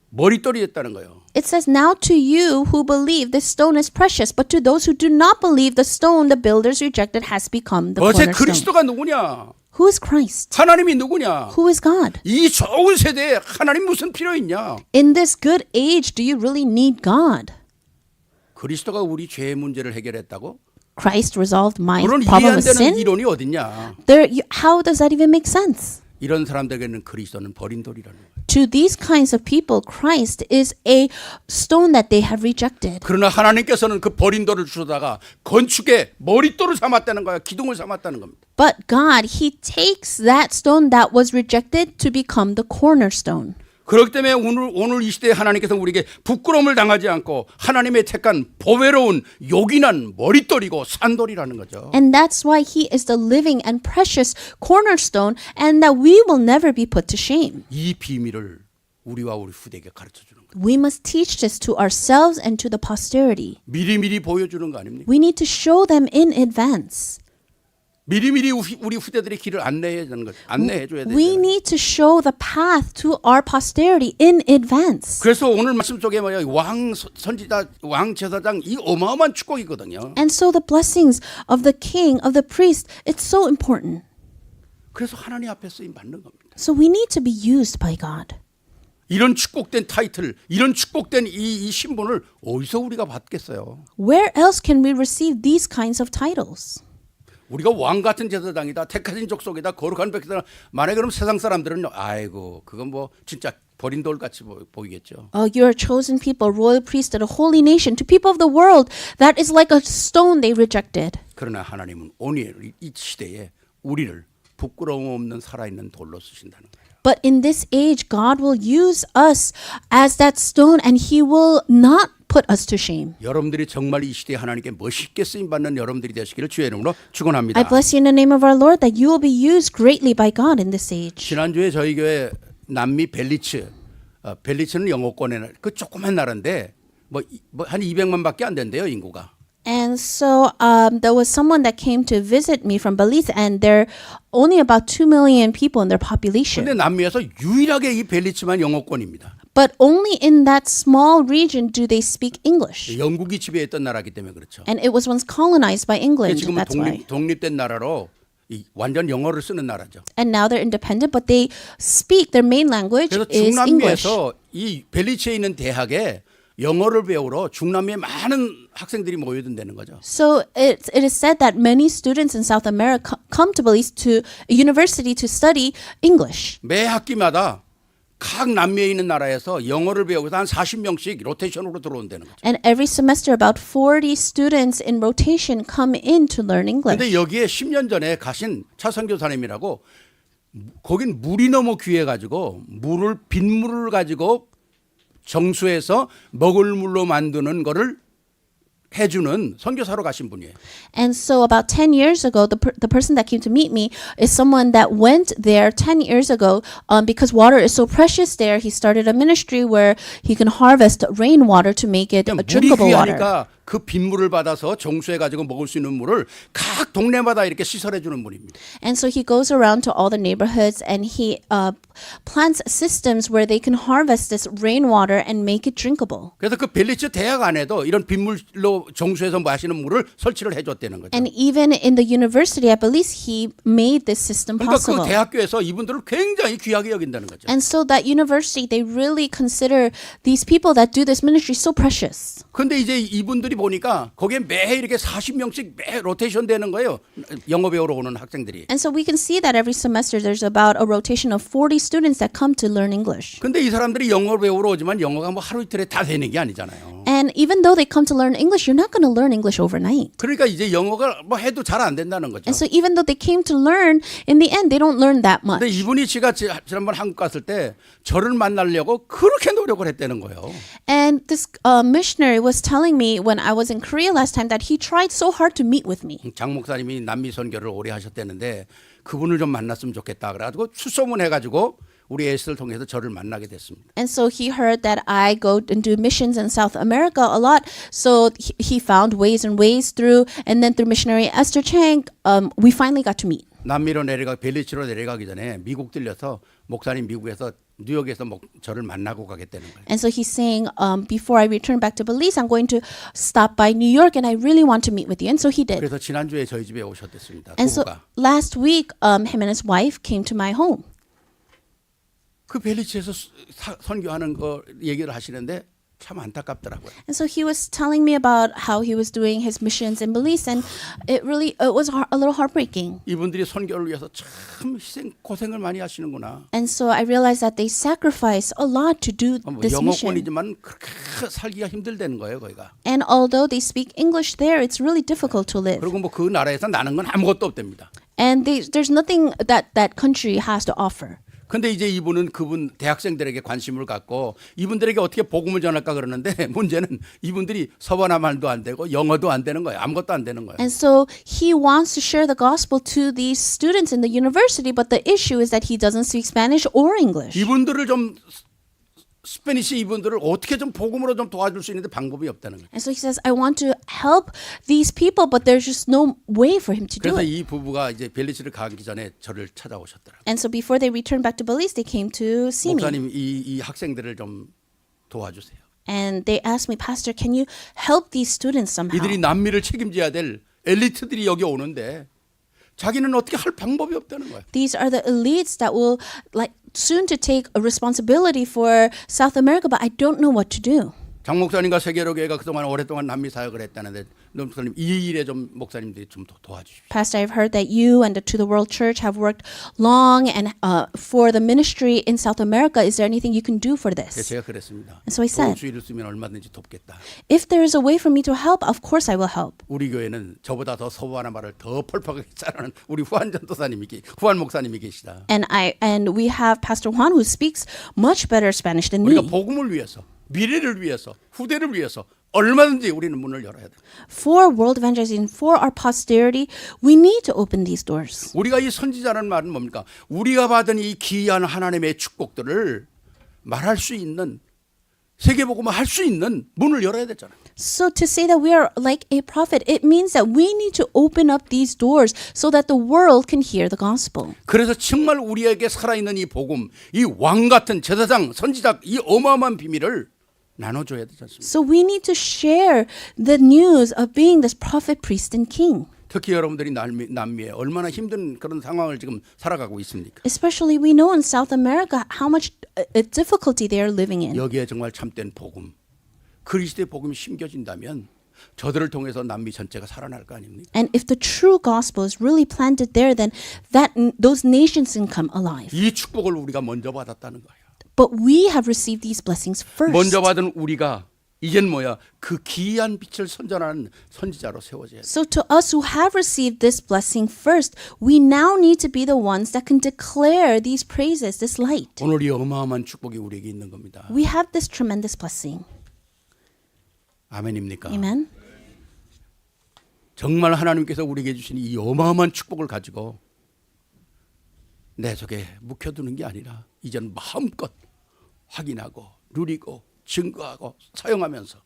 S2: 머릿돌이 됐다는 거예요.
S1: it says, "Now to you who believe, this stone is precious, but to those who do not believe, the stone the builders rejected has become the
S2: 어제
S1: cornerstone."
S2: 그리스도가 누구냐?
S1: Who is Christ?
S2: 하나님이 누구냐?
S1: Who is God?
S2: 이 좋은 세대에 하나님 무슨 필요 있냐?
S1: In this good age, do you really need God?
S2: 그리스도가 우리 죄의 문제를 해결했다고?
S1: Christ resolved my
S2: 그런 이해
S1: problem
S2: 안
S1: of
S2: 되는
S1: sin?
S2: 이론이 어딨냐?
S1: How does that even make sense?
S2: 이런 사람들에게는 그리스도는 버린 돌이라는 거예요.
S1: To these kinds of people, Christ is a stone that they have rejected.
S2: 그러나 하나님께서는 그 버린 돌을 주다가 건축의 머릿돌을 삼았다는 거야. 기둥을 삼았다는 겁니다.
S1: But God, he takes that stone that was rejected to become the cornerstone.
S2: 그렇기 때문에 오늘 이 시대에 하나님께서 우리에게 부끄러움을 당하지 않고 하나님의 택한 보배로운 요긴한 머릿돌이고 산돌이라는 거죠.
S1: And that's why he is the living and precious cornerstone, and that we will never be put to shame.
S2: 이 비밀을 우리와 우리 후대에게 가르쳐 주는 거예요.
S1: We must teach this to ourselves and to the posterity.
S2: 미리미리 보여주는 거 아닙니까?
S1: We need to show them in advance.
S2: 미리미리 우리 후대들의 길을 안내해 주는 거죠. 안내해 줘야 돼요.
S1: We need to show the path to our posterity in advance.
S2: 그래서 오늘 말씀 속에 뭐야? 왕 선지자, 왕 제사장 이 어마어마한 축복이거든요.
S1: And so the blessings of the king, of the priest, it's so important.
S2: 그래서 하나님 앞에 쓰임 받는 겁니다.
S1: So we need to be used by God.
S2: 이런 축복된 타이틀, 이런 축복된 이 신분을 어디서 우리가 받겠어요?
S1: Where else can we receive these kinds of titles?
S2: 우리가 왕 같은 제사장이다, 택하신 족속이다, 거룩한 백성이다. 만약에 그럼 세상 사람들은 아이고 그건 뭐 진짜 버린 돌 같이 보이겠죠.
S1: Oh, you're a chosen people, royal priesthood, a holy nation. To people of the world, that is like a stone they rejected.
S2: 그러나 하나님은 오늘 이 시대에 우리를 부끄러움 없는 살아있는 돌로 쓰신다는 거예요.
S1: But in this age, God will use us as that stone, and He will not put us to shame.
S2: 여러분들이 정말 이 시대에 하나님께 멋있게 쓰임 받는 여러분들이 되시기를 주의 이름으로 축원합니다.
S1: I bless you in the name of our Lord that you will be used greatly by God in this age.
S2: 지난주에 저희 교회 남미 벨리츠는 영어권의 그 조그만 나라인데 뭐 한 200만밖에 안 된대요 인구가.
S1: And so there was someone that came to visit me from Belize, and there are only about 2 million people in their population.
S2: 근데 남미에서 유일하게 이 벨리츠만 영어권입니다.
S1: But only in that small region do they speak English.
S2: 영국이 지배했던 나라기 때문에 그렇죠.
S1: And it was once colonized by England,
S2: 지금은
S1: that's why.
S2: 독립된 나라로 완전 영어를 쓰는 나라죠.
S1: And now they're independent, but they speak, their main language
S2: 그래서
S1: is English.
S2: 중남미에서 이 벨리츠에 있는 대학에 영어를 배우러 중남미에 많은 학생들이 모여든다는 거죠.
S1: So it is said that many students in South America come to Belize to a university to study English.
S2: 매 학기마다 각 남미에 있는 나라에서 영어를 배우고서 한 40명씩 로테이션으로 들어온다는 거죠.
S1: And every semester about 40 students in rotation come in to learn English.
S2: 근데 여기에 10년 전에 가신 차 선교사님이라고 거긴 물이 너무 귀해가지고 빗물을 가지고 정수해서 먹을 물로 만드는 거를 해주는 선교사로 가신 분이에요.
S1: And so about 10 years ago, the person that came to meet me is someone that went there 10 years ago because water is so precious there. He started a ministry where he can harvest rainwater to make it
S2: 물이
S1: drinkable water.
S2: 귀하니까 그 빗물을 받아서 정수해가지고 먹을 수 있는 물을 각 동네마다 이렇게 시설해 주는 분입니다.
S1: And so he goes around to all the neighborhoods and he plants systems where they can harvest this rainwater and make it drinkable.
S2: 그래서 그 벨리츠 대학 안에도 이런 빗물로 정수해서 마시는 물을 설치를 해줬다는 거죠.
S1: And even in the university at Belize, he made this system
S2: 그러니까
S1: possible.
S2: 그 대학교에서 이분들을 굉장히 귀하게 여긴다는 거죠.
S1: And so that university, they really consider these people that do this ministry so precious.
S2: 근데 이제 이분들이 보니까 거기에 매 이렇게 40명씩 매 로테이션 되는 거예요. 영어 배우러 오는 학생들이.
S1: And so we can see that every semester there's about a rotation of 40 students that come to learn English.
S2: 근데 이 사람들이 영어 배우러 오지만 영어가 뭐 하루 이틀에 다 되는 게 아니잖아요.
S1: And even though they come to learn English, you're not going to learn English overnight.
S2: 그러니까 이제 영어가 뭐 해도 잘 안 된다는 거죠.
S1: And so even though they came to learn, in the end, they don't learn that much.
S2: 근데 이분이 제가 지난번 한국 갔을 때 저를 만나려고 그렇게 노력을 했다는 거예요.
S1: And this missionary was telling me when I was in Korea last time that he tried so hard to meet with me.
S2: 장 목사님이 남미 선교를 오래 하셨다는데 그분을 좀 만났으면 좋겠다 그래가지고 수소문해가지고 우리 에스를 통해서 저를 만나게 됐습니다.
S1: And so he heard that I go and do missions in South America a lot. So he found ways and ways through, and then through missionary Esther Chang, we finally got to meet.
S2: 남미로 벨리치로 내려가기 전에 미국 들려서 목사님 미국에서 뉴욕에서 저를 만나고 가겠다는 거예요.
S1: And so he's saying, before I return back to Belize, I'm going to stop by New York, and I really want to meet with you. And so he did.
S2: 그래서 지난주에 저희 집에 오셨댔습니다.
S1: And so
S2: 부부가.
S1: last week, him and his wife came to my home.
S2: 그 벨리치에서 선교하는 거 얘기를 하시는데 참 안타깝더라고요.
S1: And so he was telling me about how he was doing his missions in Belize, and it was a little heartbreaking.
S2: 이분들이 선교를 위해서 참 고생을 많이 하시는구나.
S1: And so I realized that they sacrifice a lot to do this mission.
S2: 영어권이지만 그렇게 살기가 힘들다는 거예요, 거기가.
S1: And although they speak English there, it's really difficult to live.
S2: 그리고 뭐 그 나라에서 나는 건 아무것도 없답니다.
S1: And there's nothing that country has to offer.
S2: 근데 이제 이분은 그분 대학생들에게 관심을 갖고 이분들에게 어떻게 복음을 전할까 그러는데 문제는 이분들이 서바나 말도 안 되고 영어도 안 되는 거예요. 아무것도 안 되는 거예요.
S1: And so he wants to share the gospel to these students in the university, but the issue is that he doesn't speak Spanish or English.
S2: 이분들을 좀 스페니시 이분들을 어떻게 좀 복음으로 좀 도와줄 수 있는데 방법이 없다는 거예요.
S1: And so he says, I want to help these people, but there's just no way for him to do
S2: 그래서
S1: it.
S2: 이 부부가 이제 벨리치를 가기 전에 저를 찾아오셨더라고요.
S1: And so before they returned back to Belize, they came to see me.
S2: 목사님 이 학생들을 좀 도와주세요.
S1: And they asked me, Pastor, can you help these students somehow?
S2: 이들이 남미를 책임져야 될 엘리트들이 여기 오는데 자기는 어떻게 할 방법이 없다는 거예요.
S1: These are the elites that will like soon to take a responsibility for South America, but I don't know what to do.
S2: 장 목사님과 세계로교회가 그동안 오랫동안 남미 사역을 했다는데 목사님 이 일에 좀 목사님들이 좀 도와주십시오.
S1: Pastor, I've heard that you and the To the World Church have worked long and for the ministry in South America. Is there anything you can do for
S2: 그래서
S1: this?
S2: 제가 그랬습니다.
S1: And so I
S2: 도울
S1: said,
S2: 수 있으면 얼마든지 돕겠다.
S1: if there is a way for me to help, of course I will help.
S2: 우리 교회는 저보다 더 서부하나 말을 더 펄펄하게 잘하는 우리 후한 전도사님이 후한 목사님이 계시다.
S1: And we have Pastor Juan who speaks much better Spanish than
S2: 우리가
S1: me.
S2: 복음을 위해서, 미래를 위해서, 후대를 위해서 얼마든지 우리는 문을 열어야 돼.
S1: For world evangelizing, for our posterity, we need to open these doors.
S2: 우리가 이 선지자라는 말은 뭡니까? 우리가 받은 이 귀한 하나님의 축복들을 말할 수 있는 세계복음을 할 수 있는 문을 열어야 되잖아요.
S1: So to say that we are like a prophet, it means that we need to open up these doors so that the world can hear the gospel.
S2: 그래서 정말 우리에게 살아있는 이 복음, 이 왕 같은 제사장, 선지자 이 어마어마한 비밀을 나눠줘야 되지 않습니까?
S1: So we need to share the news of being this prophet, priest, and king.
S2: 특히 여러분들이 남미에 얼마나 힘든 그런 상황을 지금 살아가고 있습니까?
S1: Especially we know in South America how much difficulty they are living in.
S2: 여기에 정말 참된 복음, 그리스도의 복음이 심겨진다면 저들을 통해서 남미 전체가 살아날 거 아닙니까?
S1: And if the true gospel is really planted there, then those nations can come alive.
S2: 이 축복을 우리가 먼저 받았다는 거예요.
S1: But we have received these blessings first.
S2: 먼저 받은 우리가 이젠 뭐야? 그 귀한 빛을 선전하는 선지자로 세워져야 돼.
S1: So to us who have received this blessing first, we now need to be the ones that can declare these praises, this light.
S2: 오늘 이 어마어마한 축복이 우리에게 있는 겁니다.
S1: We have this tremendous blessing.
S2: 아멘입니까?
S1: Amen.
S2: 정말 하나님께서 우리에게 주신 이 어마어마한 축복을 가지고 내 속에 묵혀두는 게 아니라 이제는 마음껏 확인하고 누리고 증거하고 사용하면서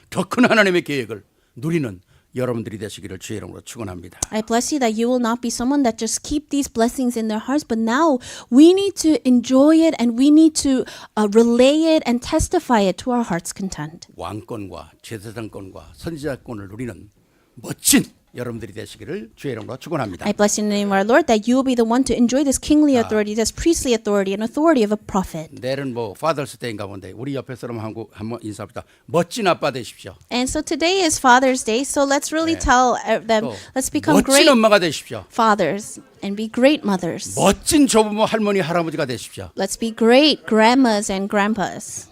S2: 더 큰 하나님의 계획을 누리는 여러분들이 되시기를 주의 이름으로 축원합니다.
S1: I bless you that you will not be someone that just keep these blessings in their hearts, but now we need to enjoy it and we need to relay it and testify it to our heart's content.
S2: 왕권과 제사장권과 선지자권을 누리는 멋진 여러분들이 되시기를 주의 이름으로 축원합니다.
S1: I bless you in the name of our Lord that you will be the one to enjoy this kingly authority, this priestly authority, and authority of a prophet.
S2: 내일은 뭐 Father's Day인가 본데 우리 옆에 사람 한번 인사합시다. 멋진 아빠 되십시오.
S1: And so today is Father's Day, so let's really tell them,
S2: 또
S1: let's become
S2: 멋진
S1: great
S2: 엄마가 되십시오.
S1: fathers and be great mothers.
S2: 멋진 조부모 할머니 할아버지가 되십시오.
S1: Let's be great grandmas and grandpas.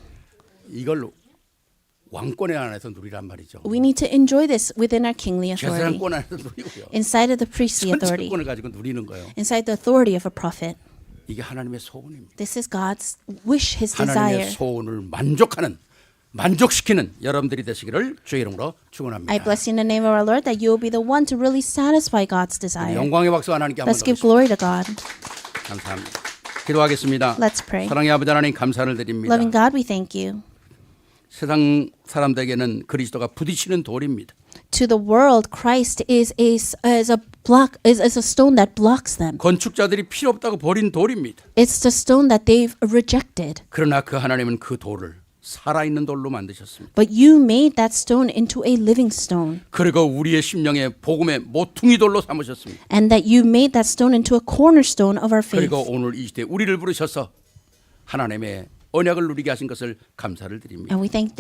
S2: 이걸 왕권의 안에서 누리란 말이죠.
S1: We need to enjoy this within our kingly authority,
S2: 제사장권 안에서 누리고요.
S1: inside of the priestly authority,
S2: 선지권을 가지고 누리는 거예요.
S1: inside the authority of a prophet.
S2: 이게 하나님의 소원입니다.
S1: This is God's wish, His
S2: 하나님의
S1: desire.
S2: 소원을 만족시키는 여러분들이 되시기를 주의 이름으로 축원합니다.
S1: I bless you in the name of our Lord that you will be the one to really satisfy God's desire.
S2: 영광의 박수 하나님께 한번
S1: Let's give
S2: 드리겠습니다.
S1: glory to God.
S2: 감사합니다. 기도하겠습니다.
S1: Let's pray.
S2: 사랑의 아버지 하나님 감사를 드립니다.
S1: Loving God, we thank you.
S2: 세상 사람들에게는 그리스도가 부딪히는 돌입니다.
S1: To the world, Christ is a stone that blocks them.
S2: 건축자들이 필요 없다고 버린 돌입니다.
S1: It's the stone that they've rejected.
S2: 그러나 그 하나님은 그 돌을 살아있는 돌로 만드셨습니다.
S1: But you made that stone into a living stone,
S2: 그리고 우리의 심령의 복음의 모퉁이 돌로 삼으셨습니다.
S1: and that you made that stone into a cornerstone of our faith.
S2: 그리고 오늘 이 시대 우리를 부르셔서 하나님의 언약을 누리게 하신 것을 감사를 드립니다.
S1: And we thank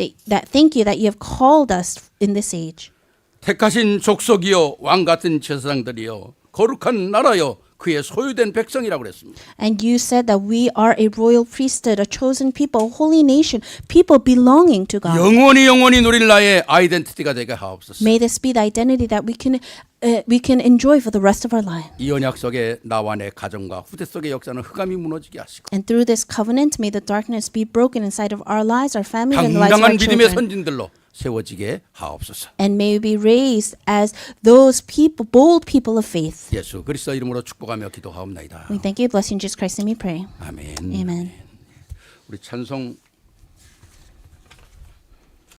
S1: you that you have called us in this age.
S2: 택하신 족속이요 왕 같은 제사장들이요 거룩한 나라요 그의 소유된 백성이라고 그랬습니다.
S1: And you said that we are a royal priesthood, a chosen people, a holy nation, people belonging to God.
S2: 영원히 누릴 나의 아이덴티티가 되게 하옵소서.
S1: May this be the identity that we can enjoy for the rest of our life.
S2: 이 언약 속에 나와 내 가정과 후대 속의 역사는 흑암이 무너지게 하시고
S1: And through this covenant, may the darkness be broken inside of our lives, our families, and the lives of
S2: 당당한
S1: our
S2: 믿음의
S1: children.
S2: 선진들로 세워지게 하옵소서.
S1: And may we be raised as those people, bold people of faith.
S2: 예수 그리스도 이름으로 축복하며 기도하옵나이다.
S1: We thank you, bless you in Jesus Christ's name we pray.
S2: 아멘.
S1: Amen.
S2: 우리 찬송